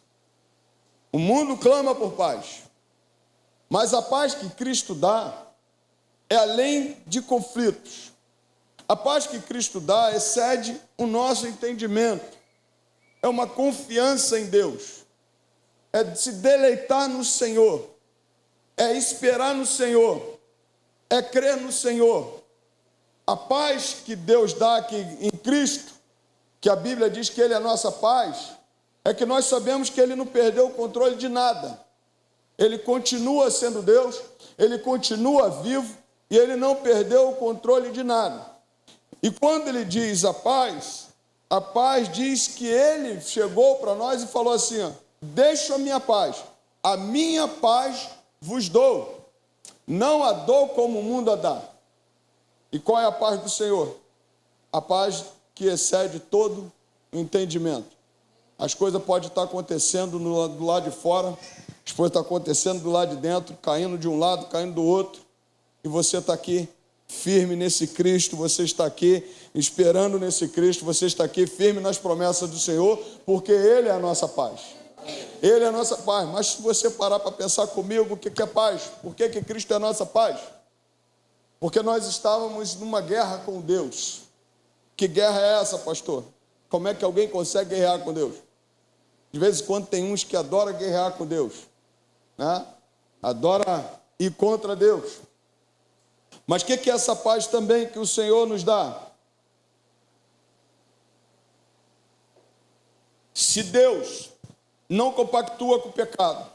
O mundo clama por paz. Mas a paz que Cristo dá é além de conflitos. A paz que Cristo dá excede o nosso entendimento. É uma confiança em Deus. É se deleitar no Senhor. É esperar no Senhor. É crer no Senhor. A paz que Deus dá aqui em Cristo, que a Bíblia diz que Ele é a nossa paz, é que nós sabemos que Ele não perdeu o controle de nada. Ele continua sendo Deus, Ele continua vivo e Ele não perdeu o controle de nada. E quando Ele diz a paz diz que Ele chegou para nós e falou assim, ó, deixa a minha paz vos dou, não a dou como o mundo a dá. E qual é a paz do Senhor? A paz que excede todo o entendimento. As coisas podem estar acontecendo do lado de fora, as coisas estão acontecendo do lado de dentro, caindo de um lado, caindo do outro, e você está aqui firme nesse Cristo, você está aqui esperando nesse Cristo, você está aqui firme nas promessas do Senhor, porque Ele é a nossa paz. Ele é a nossa paz. Mas se você parar para pensar comigo, o que é paz? Por que Cristo é a nossa paz? Porque nós estávamos numa guerra com Deus. Que guerra é essa, pastor? Como é que alguém consegue guerrear com Deus? De vez em quando tem uns que adoram guerrear com Deus, né? Adora ir contra Deus. Mas o que é essa paz também que o Senhor nos dá? Se Deus não compactua com o pecado,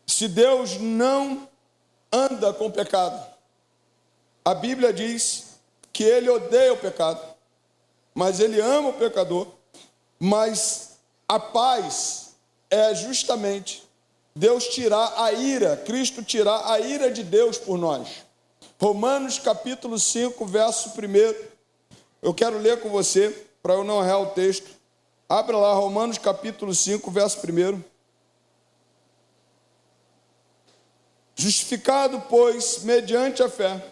se Deus não anda com o pecado, a Bíblia diz que Ele odeia o pecado, mas Ele ama o pecador. Mas a paz é justamente Deus tirar a ira, Cristo tirar a ira de Deus por nós. Romanos capítulo 5, verso 1. Eu quero ler com você, para eu não errar o texto. Abra lá, Romanos capítulo 5, verso 1. Justificado, pois, mediante a fé,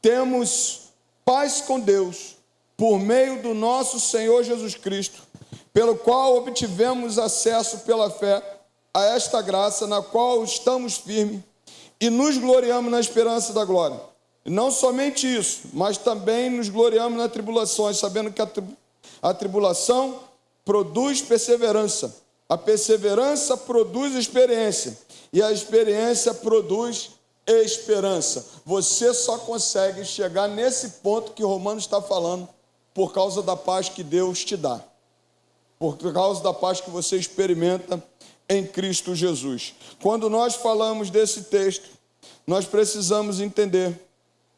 temos paz com Deus, por meio do nosso Senhor Jesus Cristo, pelo qual obtivemos acesso pela fé a esta graça, na qual estamos firmes e nos gloriamos na esperança da glória. E não somente isso, mas também nos gloriamos nas tribulações, sabendo que a tribulação produz perseverança, a perseverança produz experiência, e a experiência produz esperança. Você só consegue chegar nesse ponto que Romanos está falando por causa da paz que Deus te dá, por causa da paz que você experimenta em Cristo Jesus. Quando nós falamos desse texto, nós precisamos entender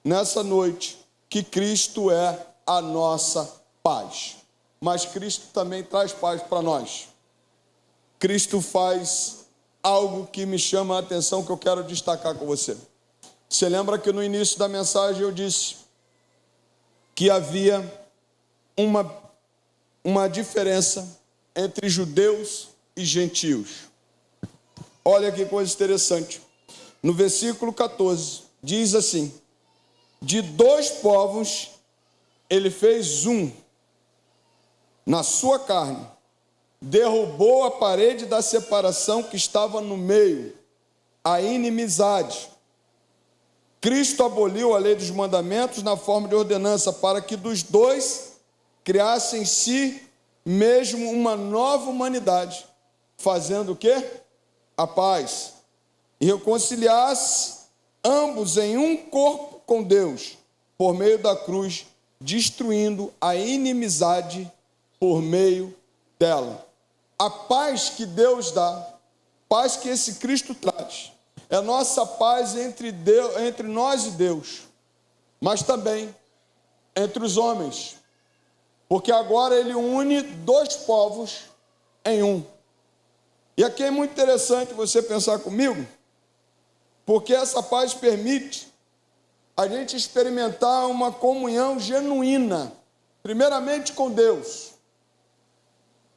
nessa noite que Cristo é a nossa paz. Mas Cristo também traz paz para nós. Cristo faz algo que me chama a atenção, que eu quero destacar com você. Você lembra que no início da mensagem eu disse que havia uma diferença entre judeus e gentios. Olha que coisa interessante. No versículo 14, diz assim: de dois povos ele fez um, na sua carne, derrubou a parede da separação que estava no meio, a inimizade. Cristo aboliu a lei dos mandamentos na forma de ordenança, para que dos dois criasse em si mesmo uma nova humanidade, fazendo o quê? A paz, e reconciliasse ambos em um corpo com Deus, por meio da cruz, destruindo a inimizade por meio dela. A paz que Deus dá, paz que esse Cristo traz, é nossa paz entre nós e Deus, mas também entre os homens, porque agora ele une dois povos em um. E aqui é muito interessante você pensar comigo, porque essa paz permite a gente experimentar uma comunhão genuína, primeiramente com Deus.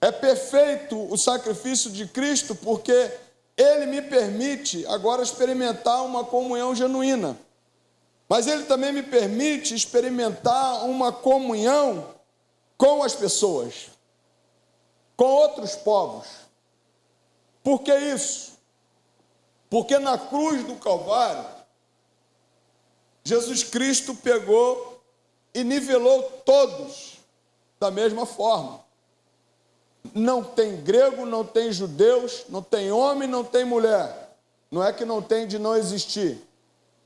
É perfeito o sacrifício de Cristo, porque Ele me permite agora experimentar uma comunhão genuína. Mas Ele também me permite experimentar uma comunhão com as pessoas, com outros povos. Por que isso? Porque na cruz do Calvário, Jesus Cristo pegou e nivelou todos da mesma forma. Não tem grego, não tem judeus, não tem homem, não tem mulher. Não é que não tem de não existir.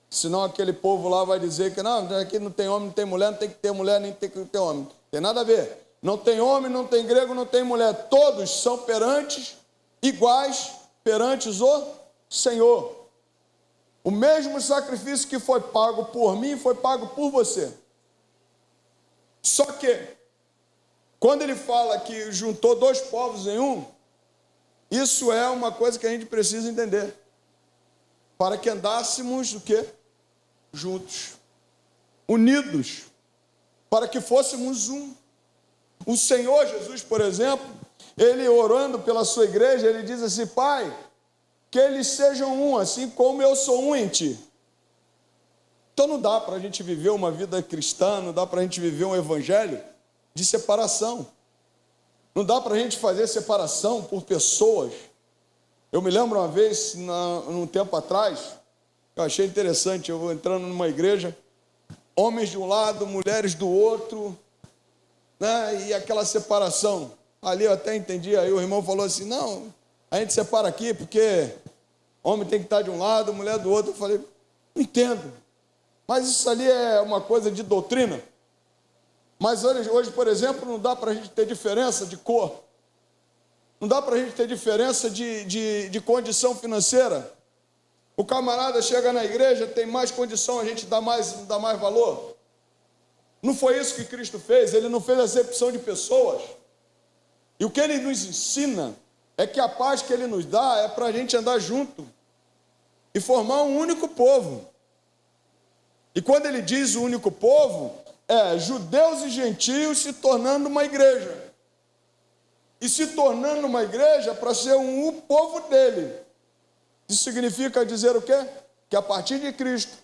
Senão aquele povo lá vai dizer que não, aqui não tem homem, não tem mulher, não tem que ter mulher, nem tem que ter homem. Não tem nada a ver. Não tem homem, não tem grego, não tem mulher. Todos são iguais perante o Senhor. O mesmo sacrifício que foi pago por mim, foi pago por você. Só que, quando ele fala que juntou dois povos em um, isso é uma coisa que a gente precisa entender. Para que andássemos o quê? Juntos, unidos, para que fôssemos um. O Senhor Jesus, por exemplo, ele orando pela sua igreja, ele diz assim: Pai, que eles sejam um, assim como eu sou um em ti. Então não dá para a gente viver uma vida cristã, não dá para a gente viver um evangelho de separação. Não dá para a gente fazer separação por pessoas. Eu me lembro uma vez, num tempo atrás, eu achei interessante, eu vou entrando numa igreja, homens de um lado, mulheres do outro, né, e aquela separação. Ali eu até entendi, aí o irmão falou assim: não, a gente separa aqui porque homem tem que estar de um lado, mulher do outro. Eu falei: não entendo, mas isso ali é uma coisa de doutrina. Mas hoje, por exemplo, não dá para a gente ter diferença de cor, não dá para a gente ter diferença de condição financeira. O camarada chega na igreja, tem mais condição, a gente dá mais valor. Não foi isso que Cristo fez, ele não fez acepção de pessoas. E o que ele nos ensina é que a paz que ele nos dá é para a gente andar junto e formar um único povo. E quando ele diz o único povo, é judeus e gentios se tornando uma igreja. E se tornando uma igreja para ser um povo dele. Isso significa dizer o quê? Que a partir de Cristo,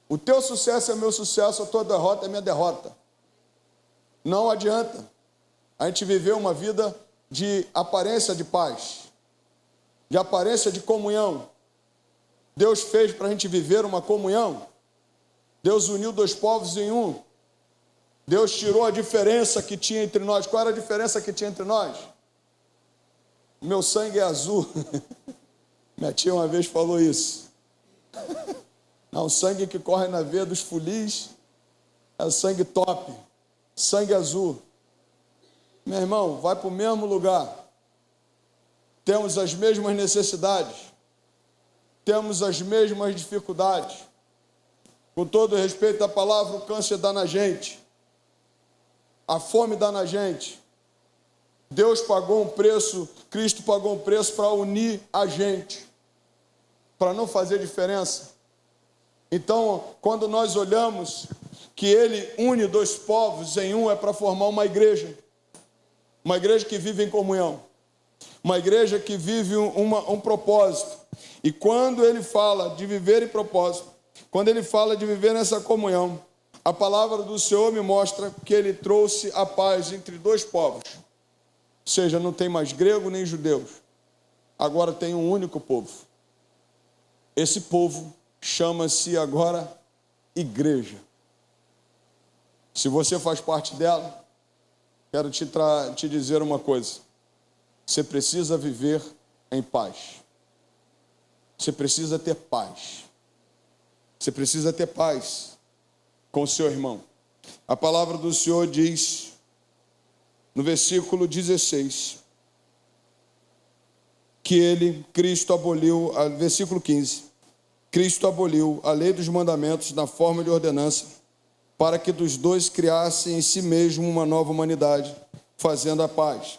o teu sucesso é meu sucesso, a tua derrota é minha derrota. Não adianta a gente viver uma vida de aparência de paz, de aparência de comunhão. Deus fez para a gente viver uma comunhão. Deus uniu dois povos em um. Deus tirou a diferença que tinha entre nós. Qual era a diferença que tinha entre nós? O meu sangue é azul. Minha tia uma vez falou isso. Não, o sangue que corre na veia dos fulis é o sangue top, sangue azul. Meu irmão, vai para o mesmo lugar. Temos as mesmas necessidades, temos as mesmas dificuldades. Com todo respeito à palavra, o câncer dá na gente, a fome dá na gente. Deus pagou um preço, Cristo pagou um preço para unir a gente, para não fazer diferença. Então, quando nós olhamos que Ele une dois povos em um, é para formar uma igreja que vive em comunhão, uma igreja que vive um propósito. E quando Ele fala de viver em propósito, quando Ele fala de viver nessa comunhão, a palavra do Senhor me mostra que Ele trouxe a paz entre dois povos. Ou seja, não tem mais grego nem judeus, agora tem um único povo. Esse povo chama-se agora igreja. Se você faz parte dela, quero te dizer uma coisa: você precisa viver em paz. Você precisa ter paz. Você precisa ter paz com o seu irmão. A palavra do Senhor diz, no versículo 16, que Cristo aboliu, versículo 15, Cristo aboliu a lei dos mandamentos na forma de ordenança, para que dos dois criasse em si mesmo uma nova humanidade, fazendo a paz,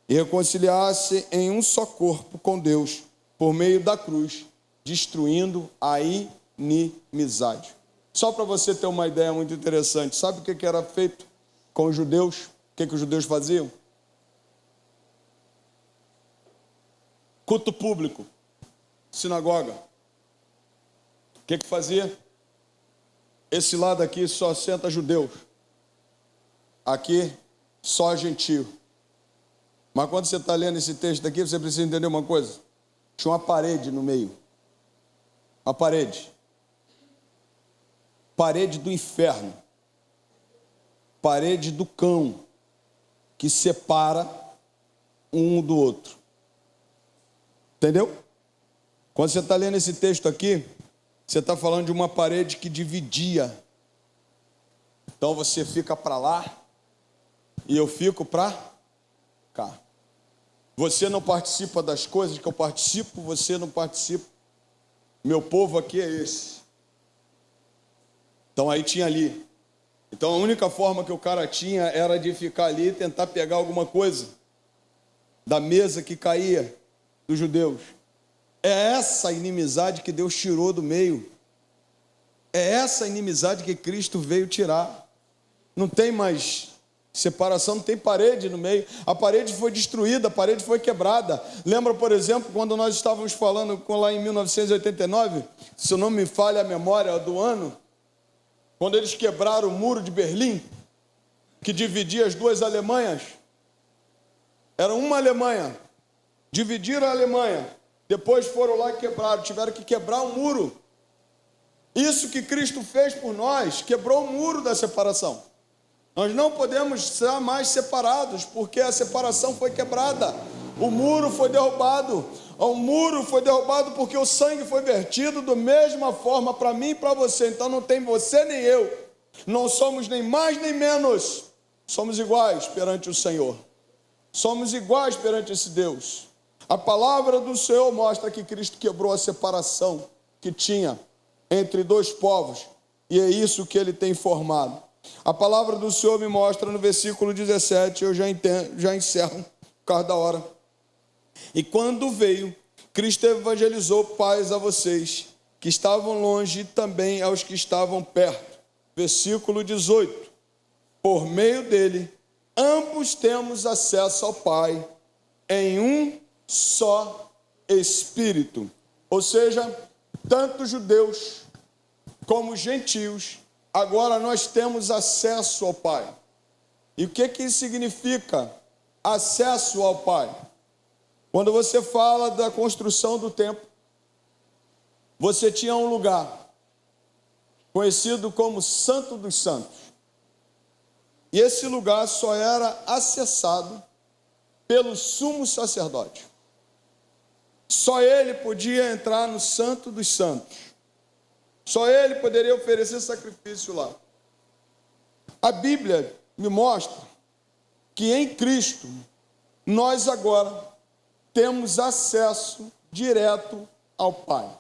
e reconciliasse em um só corpo com Deus, por meio da cruz, destruindo a inimizade. Só para você ter uma ideia muito interessante, sabe o que era feito com os judeus? O que os judeus faziam? Culto público, sinagoga. O que fazia? Esse lado aqui só senta judeus. Aqui, só gentio. Mas quando você está lendo esse texto aqui, você precisa entender uma coisa. Tinha uma parede no meio. Uma parede. Parede do inferno. Parede do cão. Que separa um do outro. Entendeu? Quando você está lendo esse texto aqui, você está falando de uma parede que dividia. Então você fica para lá e eu fico para cá. Você não participa das coisas que eu participo, você não participa. Meu povo aqui é esse. Então aí tinha ali. Então a única forma que o cara tinha era de ficar ali e tentar pegar alguma coisa da mesa que caía dos judeus. É essa inimizade que Deus tirou do meio. É essa inimizade que Cristo veio tirar. Não tem mais separação, não tem parede no meio. A parede foi destruída, a parede foi quebrada. Lembra, por exemplo, quando nós estávamos falando lá em 1989, se não me falha a memória do ano, quando eles quebraram o muro de Berlim, que dividia as duas Alemanhas. Era uma Alemanha. Dividiram a Alemanha. Depois foram lá e quebraram. Tiveram que quebrar o muro. Isso que Cristo fez por nós, quebrou o muro da separação. Nós não podemos ser mais separados, porque a separação foi quebrada. O muro foi derrubado. O muro foi derrubado porque o sangue foi vertido da mesma forma para mim e para você. Então não tem você nem eu. Não somos nem mais nem menos. Somos iguais perante o Senhor. Somos iguais perante esse Deus. A palavra do Senhor mostra que Cristo quebrou a separação que tinha entre dois povos. E é isso que ele tem formado. A palavra do Senhor me mostra no versículo 17, eu já encerro por causa da hora. E quando veio, Cristo evangelizou paz a vocês, que estavam longe, e também aos que estavam perto. Versículo 18. Por meio dele, ambos temos acesso ao Pai, em um só Espírito. Ou seja, tanto judeus como gentios, agora nós temos acesso ao Pai. E o que isso significa? Acesso ao Pai. Quando você fala da construção do templo, você tinha um lugar conhecido como Santo dos Santos. E esse lugar só era acessado pelo sumo sacerdote. Só ele podia entrar no Santo dos Santos. Só ele poderia oferecer sacrifício lá. A Bíblia me mostra que em Cristo nós agora temos acesso direto ao Pai.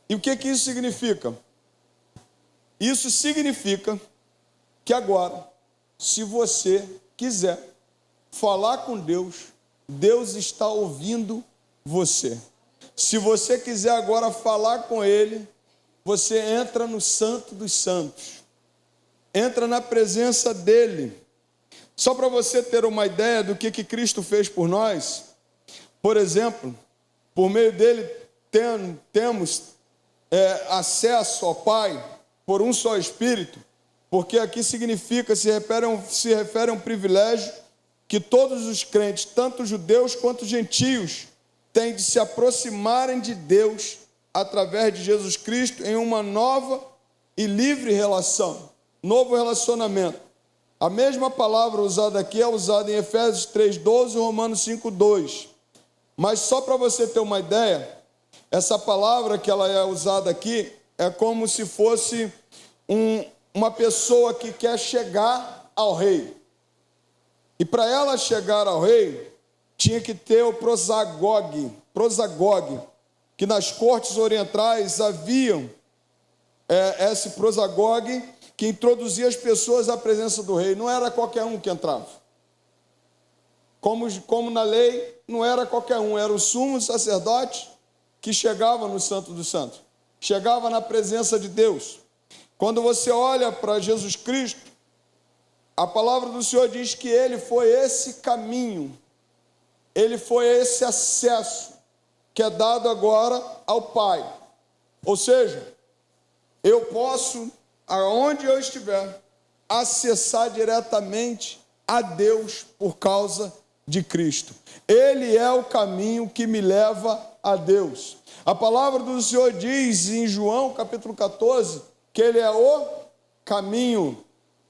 E o que isso significa? Isso significa que agora, se você quiser falar com Deus, Deus está ouvindo você. Se você quiser agora falar com Ele, você entra no Santo dos Santos. Entra na presença dEle. Só para você ter uma ideia do que Cristo fez por nós, por exemplo, por meio dEle temos acesso ao Pai por um só Espírito, porque aqui significa, se refere a um privilégio que todos os crentes, tanto judeus quanto gentios, têm de se aproximarem de Deus através de Jesus Cristo em uma nova e livre relação, novo relacionamento. A mesma palavra usada aqui é usada em Efésios 3:12 e Romanos 5:2. Mas só para você ter uma ideia, essa palavra que ela é usada aqui é como se fosse uma pessoa que quer chegar ao rei. E para ela chegar ao rei, tinha que ter o prosagogue, que nas cortes orientais haviam esse prosagogue, que introduzia as pessoas à presença do rei. Não era qualquer um que entrava. Como na lei, não era qualquer um, era o sumo sacerdote que chegava no Santo dos Santos, chegava na presença de Deus. Quando você olha para Jesus Cristo, a palavra do Senhor diz que ele foi esse caminho, ele foi esse acesso que é dado agora ao Pai. Ou seja, eu posso, aonde eu estiver, acessar diretamente a Deus por causa de Cristo. Ele é o caminho que me leva a Deus. A palavra do Senhor diz em João capítulo 14, que ele é o caminho.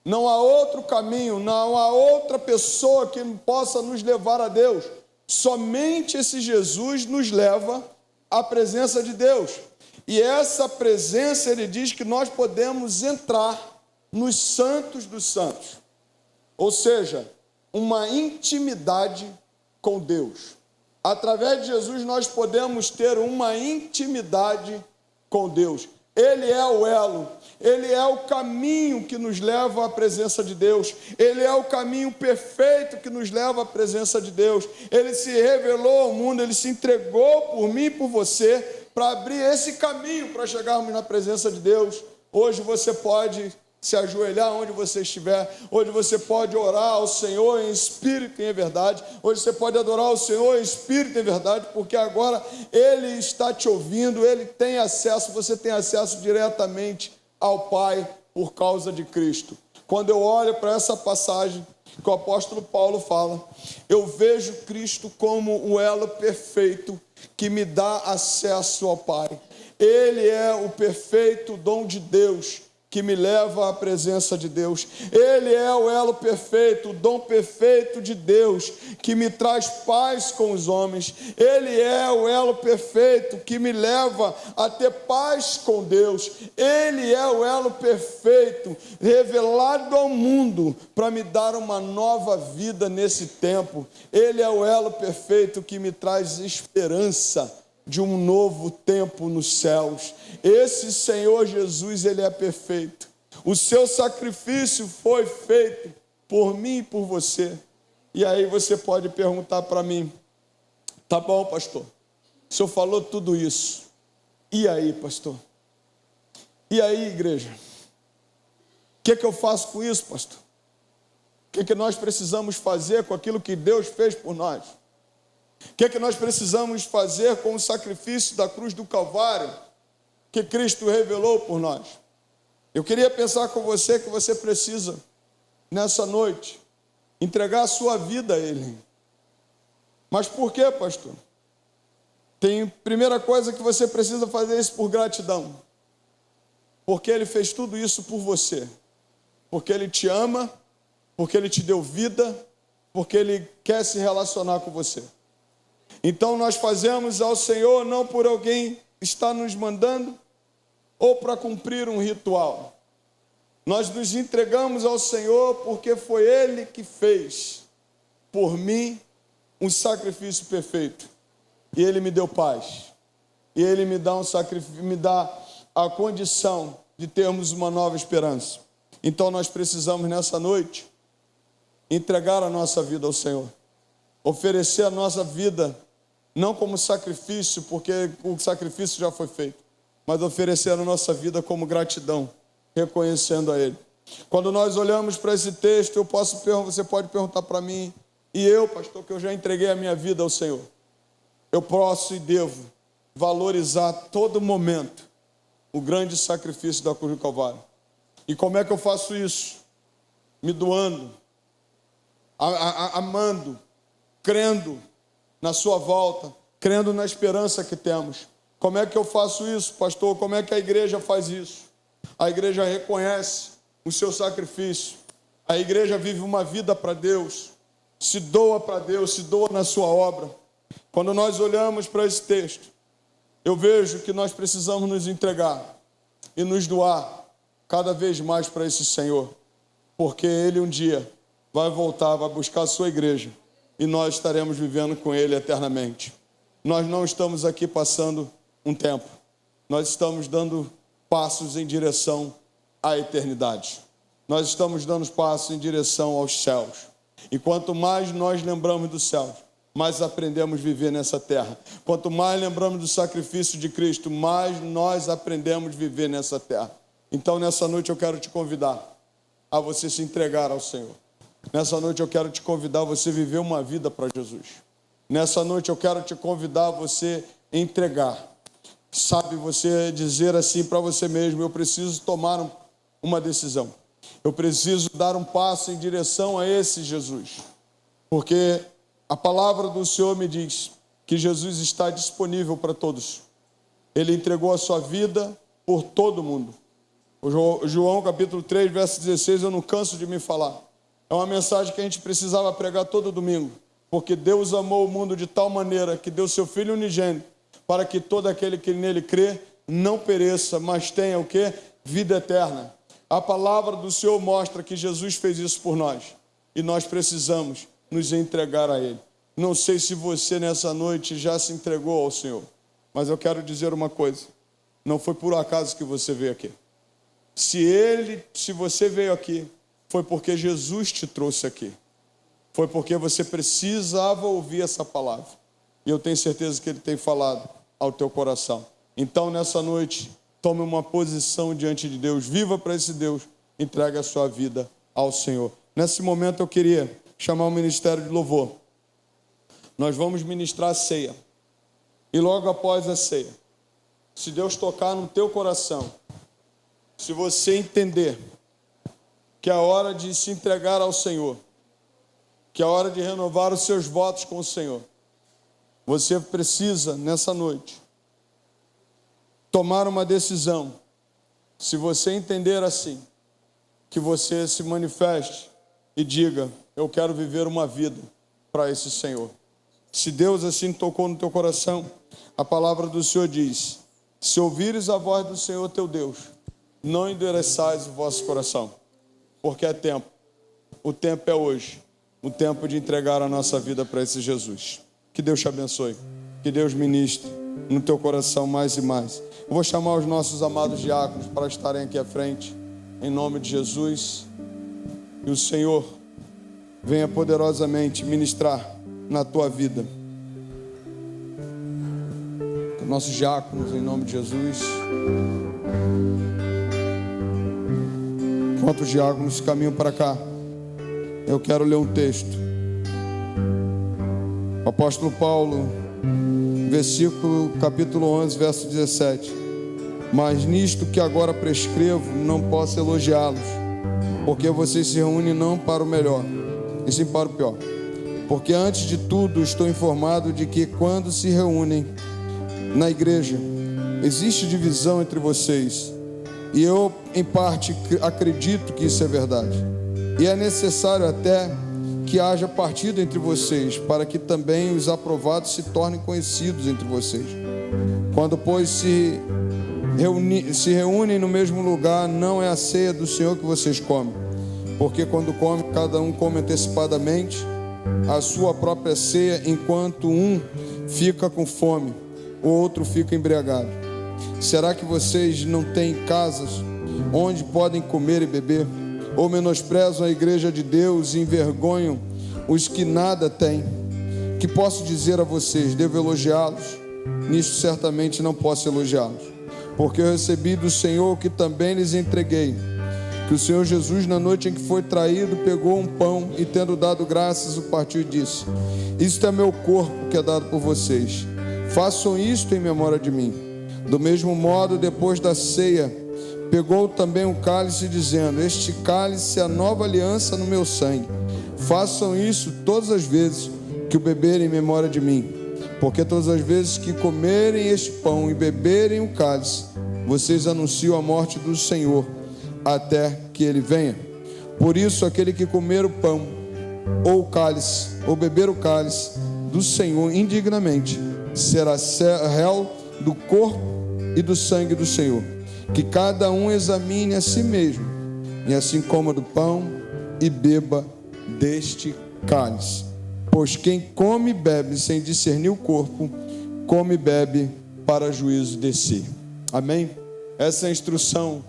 Não há outro caminho, não há outra pessoa que possa nos levar a Deus. Somente esse Jesus nos leva à presença de Deus. E essa presença, ele diz que nós podemos entrar nos santos dos santos. Ou seja, uma intimidade com Deus. Através de Jesus nós podemos ter uma intimidade com Deus. Ele é o elo, ele é o caminho que nos leva à presença de Deus, ele é o caminho perfeito que nos leva à presença de Deus. Ele se revelou ao mundo, ele se entregou por mim e por você para abrir esse caminho para chegarmos na presença de Deus. Hoje você pode se ajoelhar onde você estiver, hoje você pode orar ao Senhor em espírito e em verdade, hoje você pode adorar o Senhor em espírito e em verdade, porque agora Ele está te ouvindo, Ele tem acesso, você tem acesso diretamente ao Pai por causa de Cristo. Quando eu olho para essa passagem que o apóstolo Paulo fala, eu vejo Cristo como o elo perfeito que me dá acesso ao Pai. Ele é o perfeito dom de Deus que me leva à presença de Deus. Ele é o elo perfeito, o dom perfeito de Deus, que me traz paz com os homens. Ele é o elo perfeito que me leva a ter paz com Deus. Ele é o elo perfeito revelado ao mundo para me dar uma nova vida nesse tempo. Ele é o elo perfeito que me traz esperança de um novo tempo nos céus. Esse Senhor Jesus, ele é perfeito. O seu sacrifício foi feito por mim e por você. E aí você pode perguntar para mim, tá bom, pastor, o senhor falou tudo isso, e aí, pastor? E aí, igreja? O que eu faço com isso, pastor? O que nós precisamos fazer com aquilo que Deus fez por nós? O que nós precisamos fazer com o sacrifício da cruz do Calvário que Cristo revelou por nós? Eu queria pensar com você que você precisa, nessa noite, entregar a sua vida a Ele. Mas por quê, pastor? Tem primeira coisa que você precisa fazer isso por gratidão. Porque Ele fez tudo isso por você. Porque Ele te ama, porque Ele te deu vida, porque Ele quer se relacionar com você. Então nós fazemos ao Senhor não por alguém estar nos mandando ou para cumprir um ritual. Nós nos entregamos ao Senhor porque foi Ele que fez por mim um sacrifício perfeito. E Ele me deu paz. E Ele me dá um sacrifício, me dá a condição de termos uma nova esperança. Então nós precisamos nessa noite entregar a nossa vida ao Senhor. Oferecer a nossa vida não como sacrifício, porque o sacrifício já foi feito, mas oferecer a nossa vida como gratidão, reconhecendo a Ele. Quando nós olhamos para esse texto, você pode perguntar para mim, e eu, pastor, que eu já entreguei a minha vida ao Senhor, eu posso e devo valorizar todo momento o grande sacrifício da cruz do Calvário. E como é que eu faço isso? Me doando, amando, crendo na sua volta, crendo na esperança que temos. Como é que eu faço isso, pastor? Como é que a igreja faz isso? A igreja reconhece o seu sacrifício. A igreja vive uma vida para Deus, se doa para Deus, se doa na sua obra. Quando nós olhamos para esse texto, eu vejo que nós precisamos nos entregar e nos doar cada vez mais para esse Senhor, porque Ele um dia vai voltar, vai buscar a sua igreja, e nós estaremos vivendo com Ele eternamente. Nós não estamos aqui passando um tempo. Nós estamos dando passos em direção à eternidade. Nós estamos dando passo em direção aos céus. E quanto mais nós lembramos dos céus, mais aprendemos a viver nessa terra. Quanto mais lembramos do sacrifício de Cristo, mais nós aprendemos a viver nessa terra. Então, nessa noite eu quero te convidar a você se entregar ao Senhor. Nessa noite eu quero te convidar a você viver uma vida para Jesus. Nessa noite eu quero te convidar a você entregar. Sabe, você dizer assim para você mesmo: eu preciso tomar uma decisão. Eu preciso dar um passo em direção a esse Jesus. Porque a palavra do Senhor me diz que Jesus está disponível para todos. Ele entregou a sua vida por todo mundo. O João capítulo 3, verso 16, eu não canso de me falar. É uma mensagem que a gente precisava pregar todo domingo. Porque Deus amou o mundo de tal maneira que deu seu Filho unigênito, para que todo aquele que nele crê não pereça, mas tenha o quê? Vida eterna. A palavra do Senhor mostra que Jesus fez isso por nós. E nós precisamos nos entregar a Ele. Não sei se você nessa noite já se entregou ao Senhor, mas eu quero dizer uma coisa: não foi por acaso que você veio aqui. Se você veio aqui, foi porque Jesus te trouxe aqui. Foi porque você precisava ouvir essa palavra. E eu tenho certeza que Ele tem falado ao teu coração. Então, nessa noite, tome uma posição diante de Deus. Viva para esse Deus. Entregue a sua vida ao Senhor. Nesse momento, eu queria chamar o Ministério de Louvor. Nós vamos ministrar a ceia. E logo após a ceia, se Deus tocar no teu coração, se você entender que é a hora de se entregar ao Senhor, que é a hora de renovar os seus votos com o Senhor, você precisa, nessa noite, tomar uma decisão. Se você entender assim, que você se manifeste e diga: eu quero viver uma vida para esse Senhor. Se Deus assim tocou no teu coração, a palavra do Senhor diz: se ouvires a voz do Senhor teu Deus, não endureçais o vosso coração, porque é tempo. O tempo é hoje. O tempo de entregar a nossa vida para esse Jesus. Que Deus te abençoe. Que Deus ministre no teu coração mais e mais. Eu vou chamar os nossos amados diáconos para estarem aqui à frente, em nome de Jesus. E o Senhor venha poderosamente ministrar na tua vida. Nossos diáconos, em nome de Jesus. Enquanto os diáconos caminham para cá, eu quero ler um texto. O apóstolo Paulo, capítulo 11, verso 17. Mas nisto que agora prescrevo, não posso elogiá-los, porque vocês se reúnem não para o melhor, e sim para o pior. Porque antes de tudo estou informado de que quando se reúnem na igreja, existe divisão entre vocês. E eu, em parte, acredito que isso é verdade. E é necessário até que haja partido entre vocês, para que também os aprovados se tornem conhecidos entre vocês. Quando, pois, se reúnem no mesmo lugar, não é a ceia do Senhor que vocês comem. Porque quando comem, cada um come antecipadamente a sua própria ceia, enquanto um fica com fome, o outro fica embriagado. Será que vocês não têm casas onde podem comer e beber? Ou menosprezam a igreja de Deus e envergonham os que nada têm? Que posso dizer a vocês? Devo elogiá-los? Nisto certamente não posso elogiá-los, porque eu recebi do Senhor o que também lhes entreguei, que o Senhor Jesus, na noite em que foi traído, pegou um pão e, tendo dado graças, o partiu e disse: isto é meu corpo que é dado por vocês. Façam isto em memória de mim. Do mesmo modo, depois da ceia, pegou também um cálice, dizendo: este cálice é a nova aliança no meu sangue. Façam isso todas as vezes que o beberem em memória de mim. Porque todas as vezes que comerem este pão e beberem o cálice, vocês anunciam a morte do Senhor, até que Ele venha. Por isso, aquele que comer o pão, ou o cálice, ou beber o cálice do Senhor indignamente, será réu do corpo e do sangue do Senhor. Que cada um examine a si mesmo, e assim coma do pão e beba deste cálice. Pois quem come e bebe sem discernir o corpo, come e bebe para juízo de si. Amém? Essa é a instrução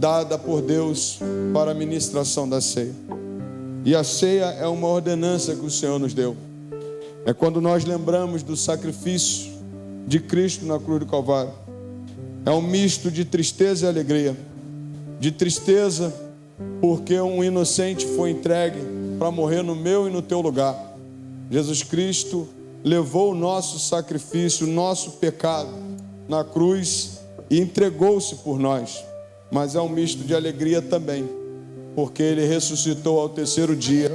dada por Deus para a ministração da ceia. E a ceia é uma ordenança que o Senhor nos deu. É quando nós lembramos do sacrifício de Cristo na cruz do Calvário. É um misto de tristeza e alegria. De tristeza porque um inocente foi entregue para morrer no meu e no teu lugar. Jesus Cristo levou o nosso sacrifício, o nosso pecado na cruz e entregou-se por nós. Mas é um misto de alegria também, porque Ele ressuscitou ao terceiro dia.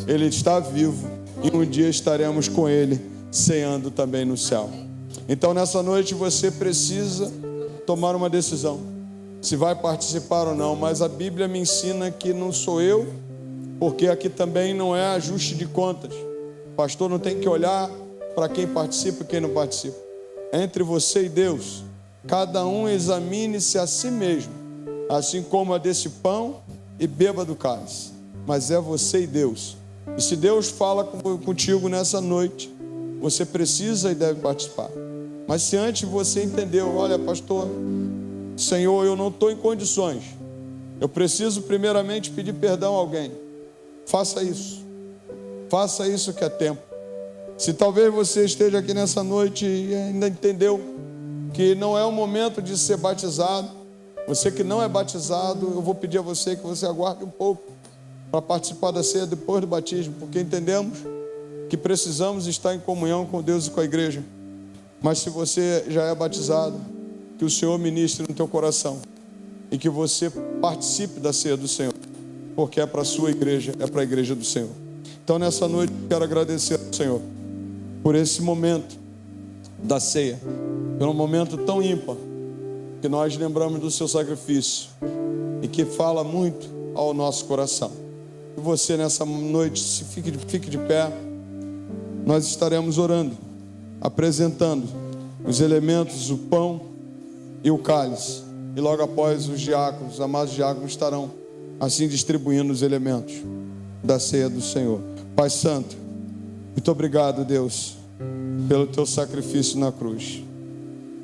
Ele está vivo e um dia estaremos com Ele ceando também no céu. Então nessa noite você precisa tomar uma decisão, se vai participar ou não. Mas a Bíblia me ensina que não sou eu, porque aqui também não é ajuste de contas. O pastor não tem que olhar para quem participa e quem não participa. Entre você e Deus, cada um examine-se a si mesmo, assim como a desse pão e beba do cálice. Mas é você e Deus. E se Deus fala contigo nessa noite, você precisa e deve participar. Mas se antes você entendeu, olha pastor, Senhor, eu não estou em condições, eu preciso primeiramente pedir perdão a alguém, faça isso que é tempo. Se talvez você esteja aqui nessa noite e ainda entendeu que não é o momento de ser batizado, você que não é batizado, eu vou pedir a você que você aguarde um pouco para participar da ceia depois do batismo, porque entendemos que precisamos estar em comunhão com Deus e com a igreja. Mas se você já é batizado, que o Senhor ministre no teu coração e que você participe da ceia do Senhor, porque é para a sua igreja, é para a igreja do Senhor. Então nessa noite eu quero agradecer ao Senhor por esse momento da ceia, pelo momento tão ímpar que nós lembramos do seu sacrifício e que fala muito ao nosso coração. E você nessa noite, se fique de pé, nós estaremos orando, apresentando os elementos, o pão e o cálice. E logo após os diáconos, os amados diáconos, estarão assim distribuindo os elementos da ceia do Senhor. Pai Santo, muito obrigado, Deus, pelo teu sacrifício na cruz,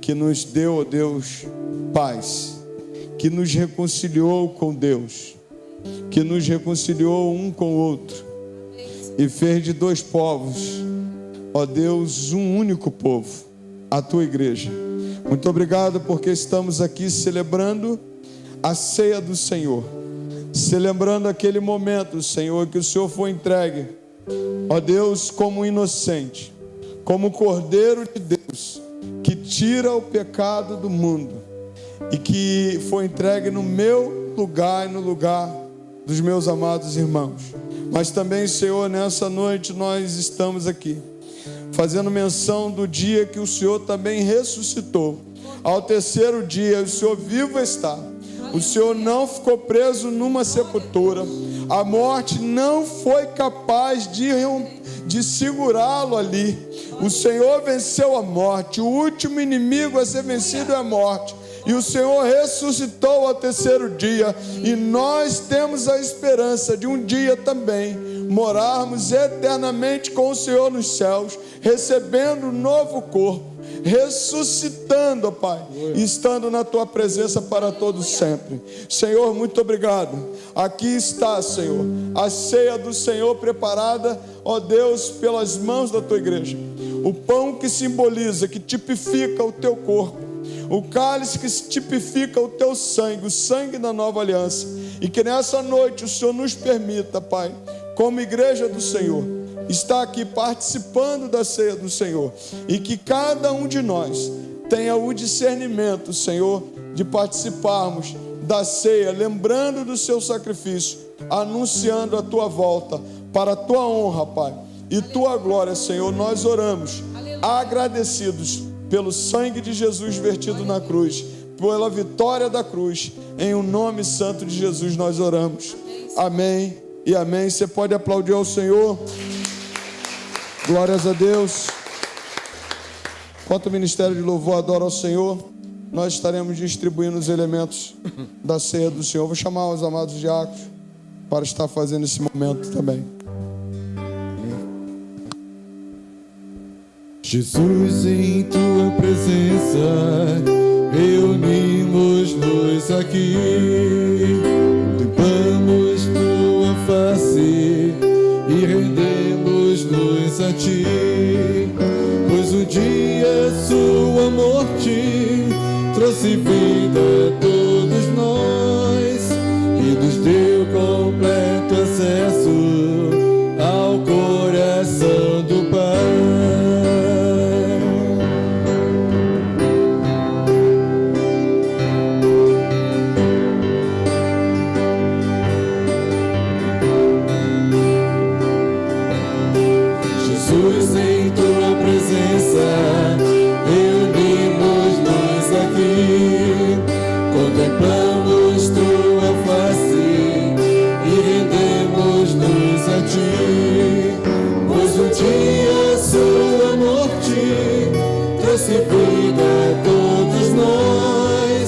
que nos deu, ó Deus, paz, que nos reconciliou com Deus, que nos reconciliou um com o outro e fez de dois povos, ó Deus, um único povo, a tua igreja. Muito obrigado porque estamos aqui celebrando a ceia do Senhor, celebrando aquele momento, Senhor, que o Senhor foi entregue, ó Deus, como inocente, como Cordeiro de Deus, que tira o pecado do mundo e que foi entregue no meu lugar e no lugar dos meus amados irmãos. Mas também, Senhor, nessa noite nós estamos aqui fazendo menção do dia que o Senhor também ressuscitou. Ao terceiro dia, o Senhor vivo está. O Senhor não ficou preso numa sepultura. A morte não foi capaz de segurá-lo ali. O Senhor venceu a morte. O último inimigo a ser vencido é a morte. E o Senhor ressuscitou ao terceiro dia. E nós temos a esperança de um dia também morarmos eternamente com o Senhor nos céus, recebendo um novo corpo, ressuscitando, Pai, e estando na tua presença para todos sempre. Senhor, muito obrigado. Aqui está, Senhor, a ceia do Senhor preparada, ó Deus, pelas mãos da tua igreja. O pão que simboliza, que tipifica o teu corpo, o cálice que tipifica o teu sangue, o sangue da nova aliança. E que nessa noite o Senhor nos permita, Pai, como igreja do Senhor, estar aqui participando da ceia do Senhor, e que cada um de nós tenha o discernimento, Senhor, de participarmos da ceia, lembrando do seu sacrifício, anunciando a tua volta, para a tua honra, Pai, e tua glória, Senhor. Nós oramos, agradecidos pelo sangue de Jesus vertido na cruz, pela vitória da cruz. Em o nome santo de Jesus nós oramos. Amém e amém. Você pode aplaudir ao Senhor. Glórias a Deus. Enquanto o ministério de louvor adora ao Senhor, nós estaremos distribuindo os elementos da ceia do Senhor. Vou chamar os amados diáconos para estar fazendo esse momento também. Jesus, em tua presença reunimos-nos aqui. rendemos a ti, pois um dia sua morte trouxe vida a todos nós e nos deu completo acesso ao coração do Pai. Jesus, em tua presença, reunimos-nos aqui, contemplamos tua face e rendemos-nos a ti, pois um dia sua morte trouxe vida a todos nós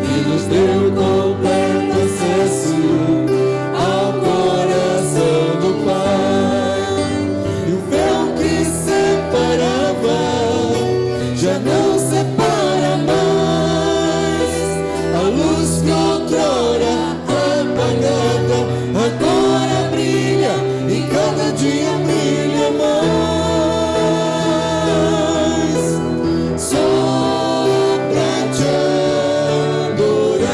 e nos deu completo acesso ao coração do Pai. E o véu que separava já não separa mais. A luz que outrora apagada agora brilha e cada dia brilha mais. Só pra te adorar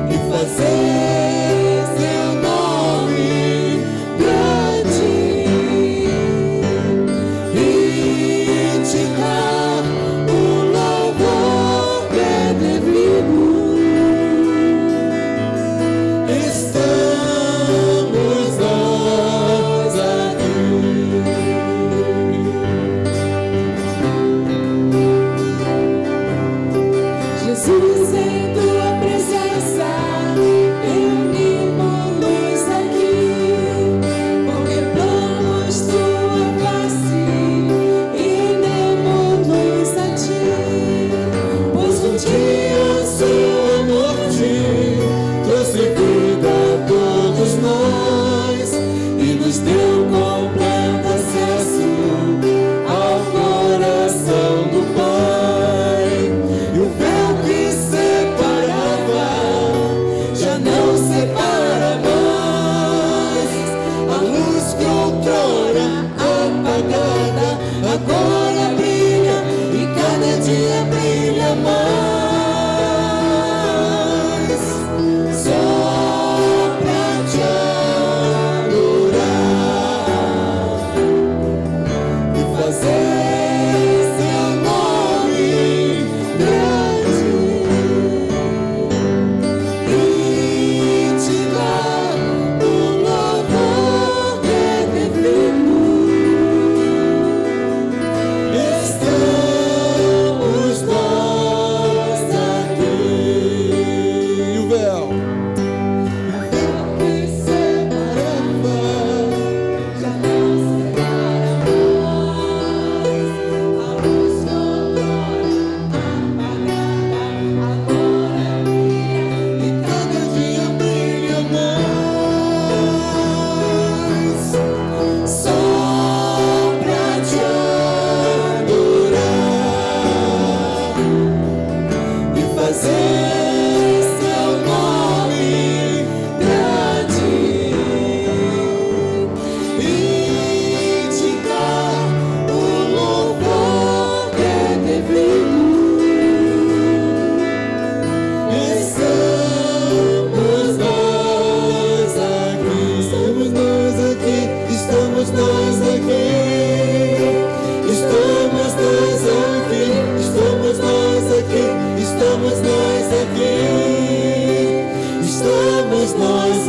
e fazer seu nome grande e te dar o louvor que é devido. Estamos nós aqui. Jesus, em tua presença, reunimos-nos aqui, contemplamos tua face e rendemos-nos a ti, Pois um dia sua morte trouxe vida a todos nós e nos deu completo acesso ao coração do Pai. E o véu que separava já não separa mais. A luz que outrora apagada agora brilha e cada dia brilha mais. Só pra te adorar e fazer seu nome grande e te dar o louvor que é devido. Estamos nós aqui. E o véu que separava já não separa mais. A luz que outrora apagada agora brilha e cada dia brilha mais. Só pra te adorar e fazer seu nome grande e te dar o louvor que é devido. Estamos nós aqui, estamos nós aqui, estamos nós aqui, estamos nós aqui, estamos nós aqui, estamos nós aqui, estamos nós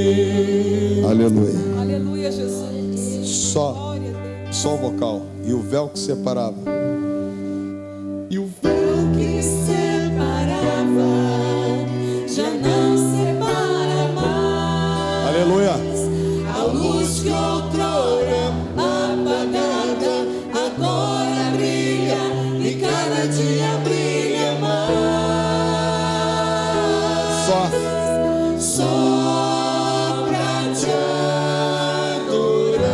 aqui. Aleluia. Aleluia, Jesus. Só, Glória a Deus. só o vocal. E o véu que separava. E o véu que separava já não separa mais. Aleluia. A luz que outrora apagada agora brilha e cada dia brilha mais. Só pra te adorar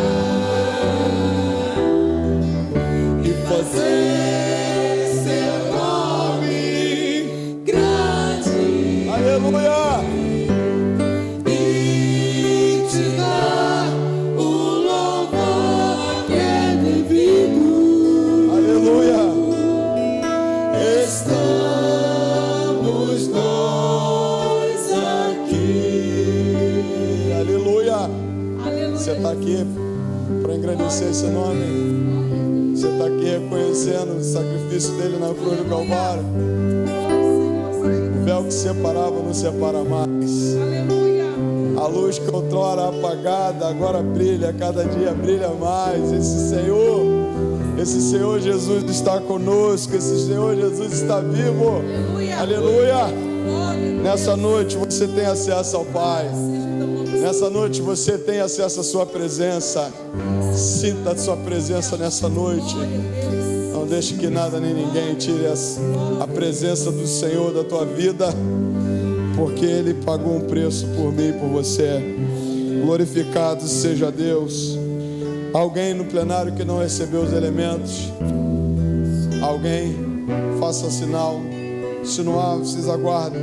e fazer seu nome grande Aleluia. e Você está aqui para engrandecer esse nome. Você está aqui reconhecendo o sacrifício dele na cruz do Calvário. O véu que separava não separa mais. A luz que outrora apagada agora brilha, cada dia brilha mais. Esse Senhor Jesus está conosco, esse Senhor Jesus está vivo. Aleluia! Nessa noite você tem acesso ao Pai. Nessa noite você tem acesso à sua presença. Sinta a sua presença nessa noite. Não deixe que nada nem ninguém tire a presença do Senhor da tua vida, porque Ele pagou um preço por mim e por você. Glorificado seja Deus. Alguém no plenário que não recebeu os elementos? Alguém? Faça sinal. Se não há, vocês aguardem.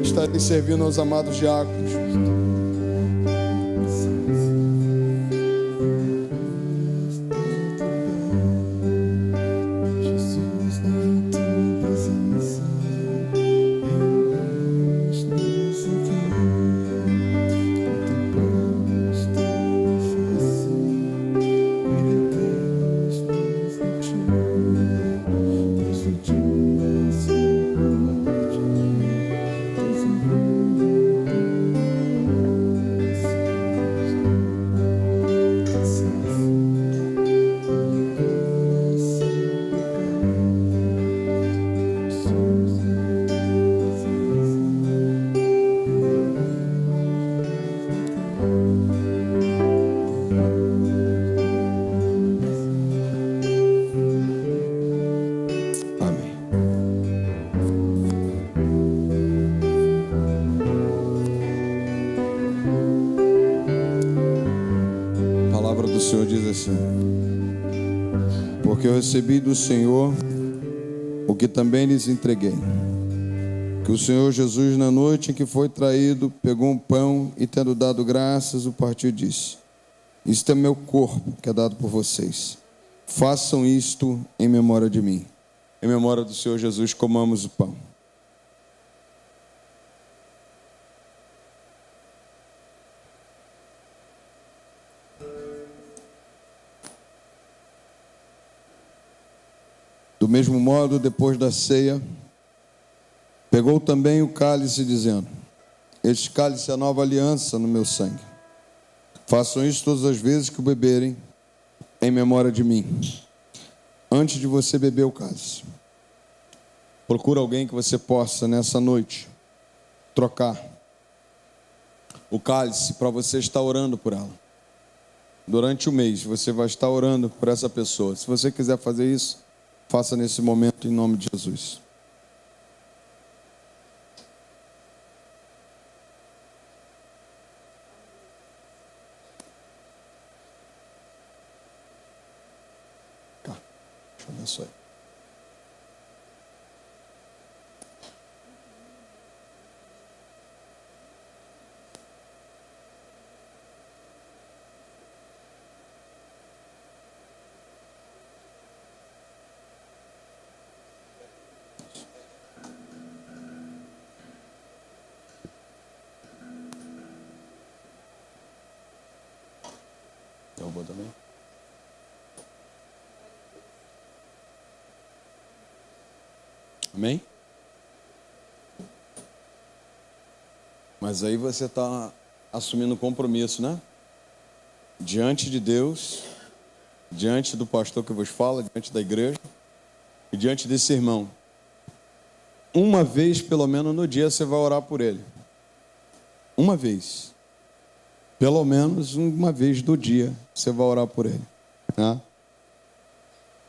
Estarei servindo aos amados diáconos. O Senhor diz assim: porque eu recebi do Senhor o que também lhes entreguei, que o Senhor Jesus, na noite em que foi traído, pegou um pão e, tendo dado graças, o partiu e disse: isto é meu corpo, que é dado por vocês. Façam isto em memória de mim. Em memória do Senhor Jesus, comamos o pão. Do mesmo modo, depois da ceia, pegou também o cálice, dizendo: este cálice é a nova aliança no meu sangue. Façam isso todas as vezes que o beberem, em memória de mim. Antes de você beber o cálice, procura alguém que você possa, nessa noite, trocar o cálice para você estar orando por ela. Durante o mês, você vai estar orando por essa pessoa. Se você quiser fazer isso, faça nesse momento, em nome de Jesus. Tá, deixa eu abençoar. Derrubou também? Amém? Mas aí você está assumindo compromisso, né? Diante de Deus, diante do pastor que vos fala, diante da igreja e diante desse irmão. Uma vez, pelo menos, no dia você vai orar por ele. Uma vez. Pelo menos uma vez do dia você vai orar por ele, né?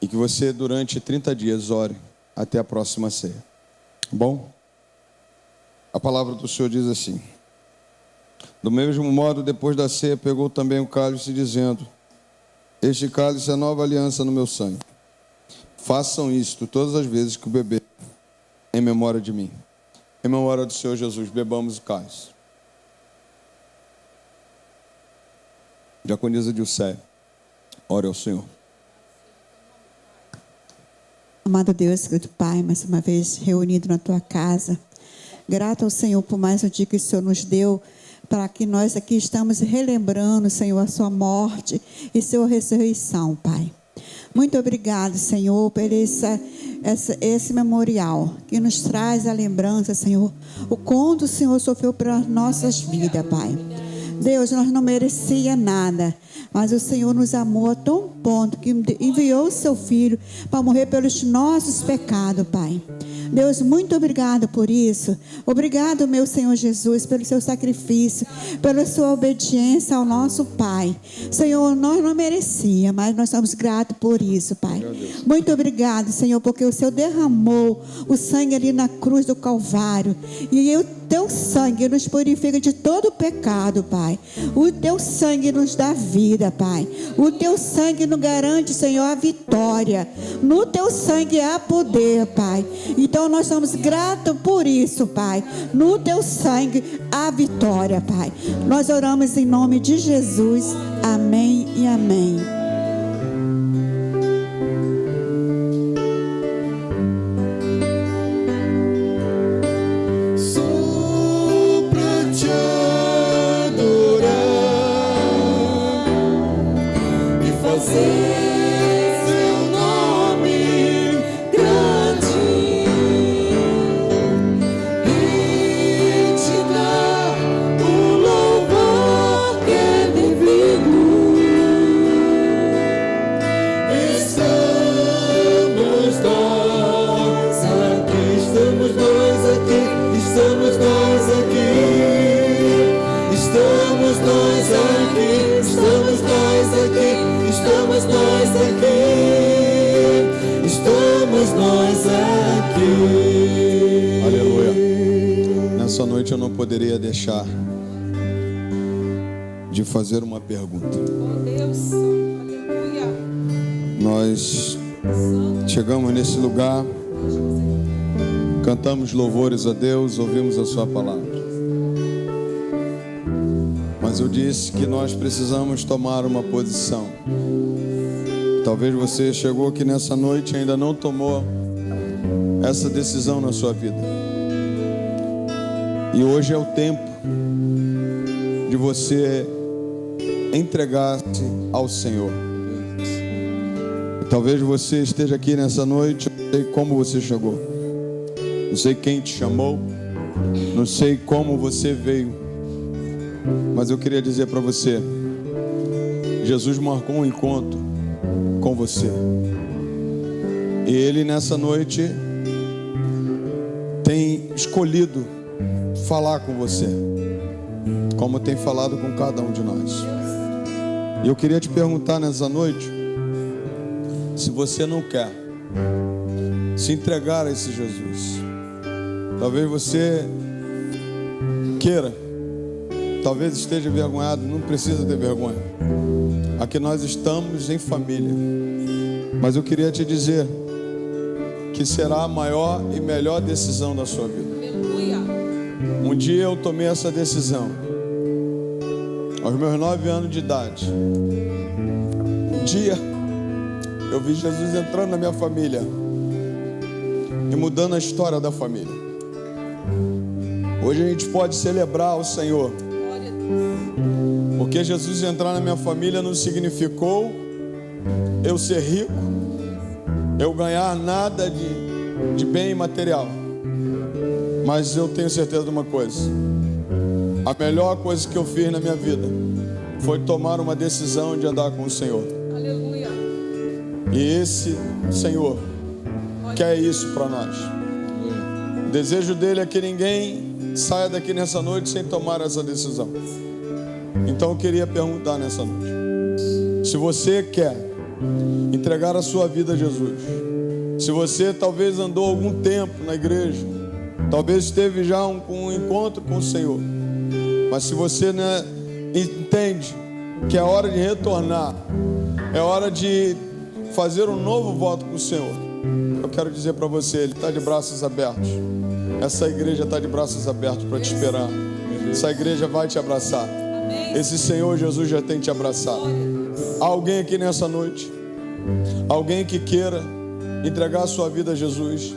E que você durante 30 dias ore até a próxima ceia. Bom? A palavra do Senhor diz assim: do mesmo modo, depois da ceia, pegou também o cálice, dizendo: este cálice é a nova aliança no meu sangue. Façam isto todas as vezes que o beber, em memória de mim. Em memória do Senhor Jesus, bebamos o cálice. Diaconisa Dilcé, ore ao Senhor. Amado Deus, querido Pai, mais uma vez reunido na Tua casa, grato ao Senhor por mais um dia que o Senhor nos deu para que nós aqui estamos relembrando, Senhor, a sua morte e sua ressurreição, Pai. Muito obrigado, Senhor, por esse memorial que nos traz a lembrança, Senhor, o quanto o Senhor sofreu pelas nossas vidas, Pai. Deus, nós não merecia nada, mas o Senhor nos amou a tão ponto que enviou o seu Filho para morrer pelos nossos pecados, Pai. Deus, muito obrigado por isso. Obrigado, meu Senhor Jesus, pelo seu sacrifício, pela sua obediência ao nosso Pai. Senhor, nós não merecíamos, mas nós somos gratos por isso, Pai. Muito obrigado, Senhor, porque o Senhor derramou o sangue ali na cruz do Calvário. E o teu sangue nos purifica de todo o pecado, Pai. O teu sangue nos dá vida, Pai. O teu sangue nos garante, Senhor, a vitória. No teu sangue há poder, Pai. Então nós somos gratos por isso, Pai. No teu sangue há vitória, Pai. Nós oramos em nome de Jesus. Amém e amém. Sou pra te adorar e fazer seu nome grande e te dar o louvor que é devido. Estamos nós aqui, estamos nós aqui, estamos nós aqui, estamos nós aqui, estamos nós aqui, estamos nós aqui. Aleluia. Nessa noite eu não poderia deixar de fazer uma pergunta. Oh Deus, aleluia. Nós chegamos nesse lugar, cantamos louvores a Deus, ouvimos a sua palavra. Mas eu disse que nós precisamos tomar uma posição. Talvez você chegou aqui nessa noite e ainda não tomou essa decisão na sua vida. E hoje é o tempo de você entregar-se ao Senhor. E talvez você esteja aqui nessa noite, eu não sei como você chegou, não sei quem te chamou, não sei como você veio, mas eu queria dizer para você: Jesus marcou um encontro com você. E Ele nessa noite tem escolhido falar com você, como tem falado com cada um de nós. E eu queria te perguntar nessa noite, se você não quer se entregar a esse Jesus. Talvez você queira, talvez esteja envergonhado, não precisa ter vergonha. Aqui nós estamos em família. Mas eu queria te dizer que será a maior e melhor decisão da sua vida. Um dia eu tomei essa decisão, aos meus 9 anos de idade. Um dia eu vi Jesus entrando na minha família e mudando a história da família. Hoje a gente pode celebrar o Senhor, porque Jesus entrar na minha família não significou eu ser rico, eu ganhar nada de bem material. Mas eu tenho certeza de uma coisa: a melhor coisa que eu fiz na minha vida foi tomar uma decisão de andar com o Senhor. Aleluia. E esse Senhor quer isso para nós. O desejo dele é que ninguém saia daqui nessa noite sem tomar essa decisão. Então eu queria perguntar nessa noite: se você quer entregar a sua vida a Jesus, se você talvez andou algum tempo na igreja, talvez esteve já um encontro com o Senhor, mas se você entende que é hora de retornar, é hora de fazer um novo voto com o Senhor, eu quero dizer para você: Ele está de braços abertos. Essa igreja está de braços abertos para te esperar. Essa igreja vai te abraçar. Esse Senhor Jesus já tem te abraçado. Há alguém aqui nessa noite, alguém que queira entregar a sua vida a Jesus,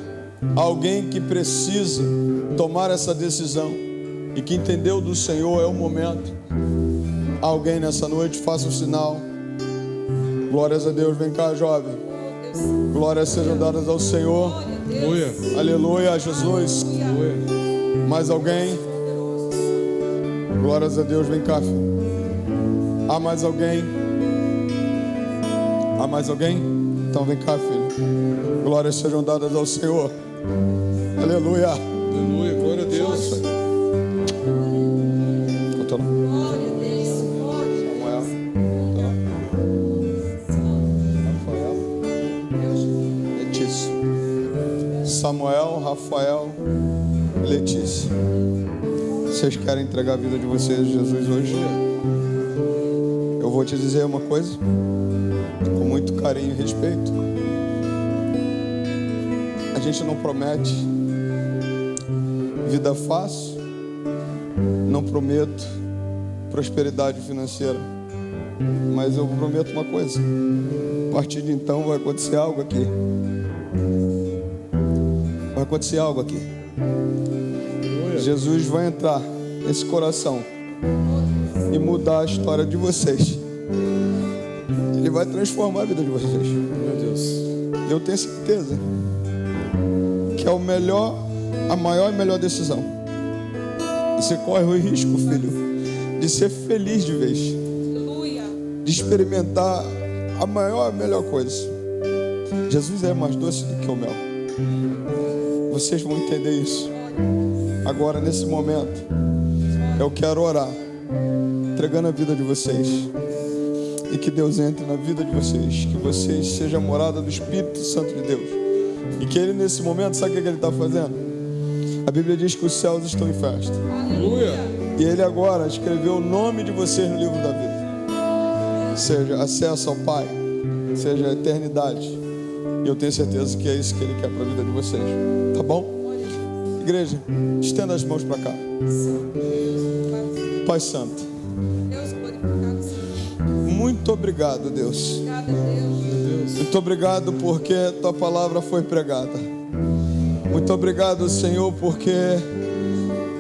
alguém que precisa tomar essa decisão. e que entendeu do Senhor, é o momento. Alguém nessa noite, faça um sinal. Glórias a Deus, vem cá, jovem. Glórias sejam dadas ao Senhor. Aleluia. Aleluia a Jesus. Aleluia. Mais alguém? Glórias a Deus, vem cá, filho. Há mais alguém? Há mais alguém? Então vem cá, filho. Glórias sejam dadas ao Senhor. Aleluia. Aleluia, glória a Deus. Volta lá. Samuel, Rafael, Letícia. Vocês querem entregar a vida de vocês a Jesus hoje? Eu vou te dizer uma coisa, com muito carinho e respeito. A gente não promete vida fácil, não prometo prosperidade financeira, mas eu prometo uma coisa: a partir de então vai acontecer algo aqui. Vai acontecer algo aqui. Jesus vai entrar nesse coração e mudar a história de vocês. Ele vai transformar a vida de vocês. Meu Deus. Eu tenho certeza que é o melhor, a maior e melhor decisão. Você corre o risco, filho, de ser feliz de vez, de experimentar a maior e melhor coisa. Jesus é mais doce do que o mel. Vocês vão entender isso. Agora, nesse momento, eu quero orar, entregando a vida de vocês. E que Deus entre na vida de vocês. Que vocês sejam a morada do Espírito Santo de Deus. E que Ele, nesse momento, sabe o que Ele está fazendo? A Bíblia diz que os céus estão em festa. Aleluia. E Ele agora escreveu o nome de vocês no livro da vida. Seja acesso ao Pai, seja a eternidade. E eu tenho certeza que é isso que Ele quer para a vida de vocês. Tá bom? Igreja, estenda as mãos para cá. Pai Santo, muito obrigado, Deus. Muito obrigado porque Tua palavra foi pregada. Muito obrigado, Senhor, porque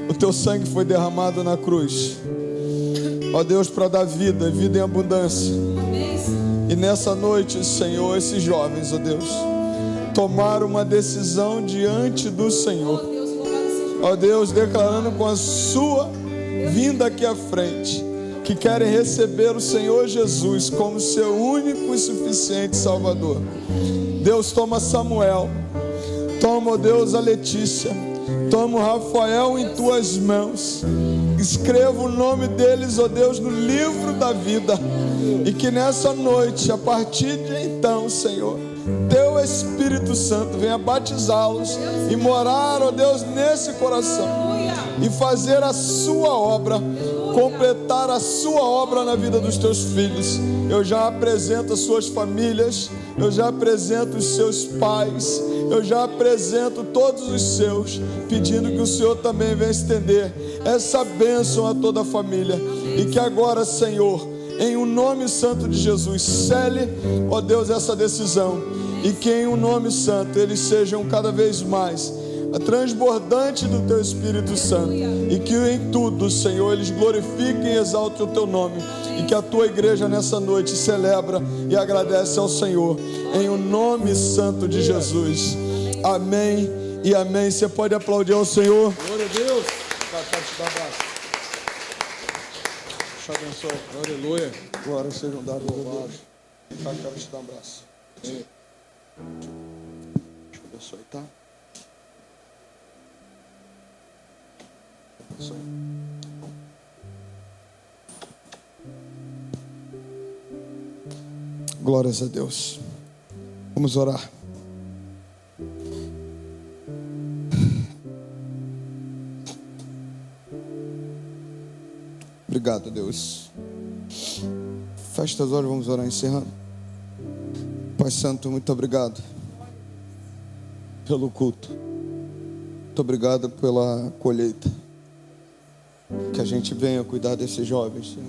o Teu sangue foi derramado na cruz. Ó Deus, para dar vida, vida em abundância. E nessa noite, Senhor, esses jovens, ó Deus, tomaram uma decisão diante do Senhor. Ó Deus, declarando com a sua vinda aqui à frente, que querem receber o Senhor Jesus como seu único e suficiente Salvador. Deus, toma Samuel, toma, ó Deus, a Letícia, toma o Rafael em Tuas mãos. Escreva o nome deles, ó Deus, no livro da vida. E que nessa noite, a partir de então, Senhor, Teu Espírito Santo venha batizá-los e morar, ó Deus, nesse coração. E fazer a Sua obra, completar a Sua obra na vida dos Teus filhos. Eu já apresento as suas famílias, eu já apresento os seus pais, eu já apresento todos os seus, pedindo que o Senhor também venha estender essa bênção a toda a família. E que agora, Senhor, em o nome santo de Jesus, cele, ó Deus, essa decisão. E que em o nome santo eles sejam cada vez mais transbordante do Teu Espírito Santo. E que em tudo, Senhor, eles glorifiquem e exaltem o Teu nome. E que a Tua igreja nessa noite celebra e agradece ao Senhor. Em o nome santo de Jesus. Amém e amém. Você pode aplaudir ao Senhor. Glória a Deus. Quero te dar abraço. Te abençoe. Aleluia. Glória sejam dadas a Deus. Quero te dar um abraço. Te abençoe, tá? Te abençoe. Glórias a Deus. Vamos orar. Obrigado, Deus. Feche os olhos, vamos orar encerrando. Pai Santo, muito obrigado pelo culto. Muito obrigado pela colheita. Que a gente venha cuidar desses jovens, Senhor.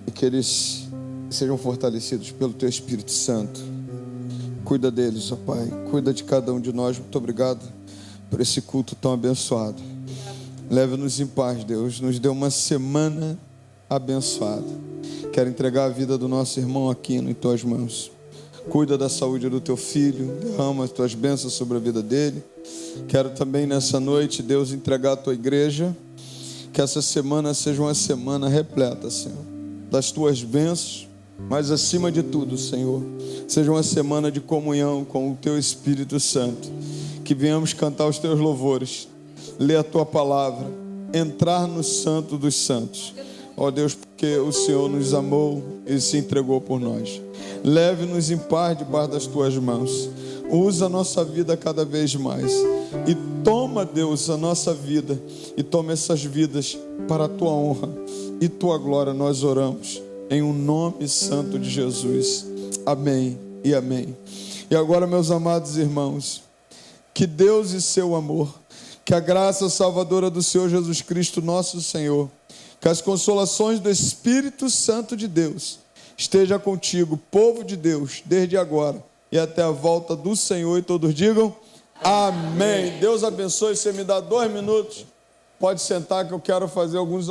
E que eles sejam fortalecidos pelo Teu Espírito Santo. Cuida deles, ó Pai. Cuida de cada um de nós. Muito obrigado por esse culto tão abençoado. Leve-nos em paz, Deus. Nos dê uma semana abençoada. Quero entregar a vida do nosso irmão Aquino em tuas mãos. Cuida da saúde do teu filho, derrama as tuas bênçãos sobre a vida dele. Quero também nessa noite, Deus, entregar a tua igreja. Que essa semana seja uma semana repleta, Senhor, das tuas bênçãos, mas acima de tudo, Senhor, seja uma semana de comunhão com o teu Espírito Santo. Que venhamos cantar os teus louvores, ler a tua palavra, entrar no Santo dos Santos. Ó Deus, porque o Senhor nos amou e se entregou por nós. Leve-nos em paz debaixo das tuas mãos. Usa a nossa vida cada vez mais. E toma, Deus, a nossa vida. E toma essas vidas para a tua honra e tua glória. Nós oramos em um nome santo de Jesus. Amém e amém. E agora, meus amados irmãos, que Deus e seu amor, que a graça salvadora do Senhor Jesus Cristo, nosso Senhor, que as consolações do Espírito Santo de Deus esteja contigo, povo de Deus, desde agora e até a volta do Senhor. E todos digam amém. Deus abençoe. Você me dá 2 minutos, pode sentar que eu quero fazer alguns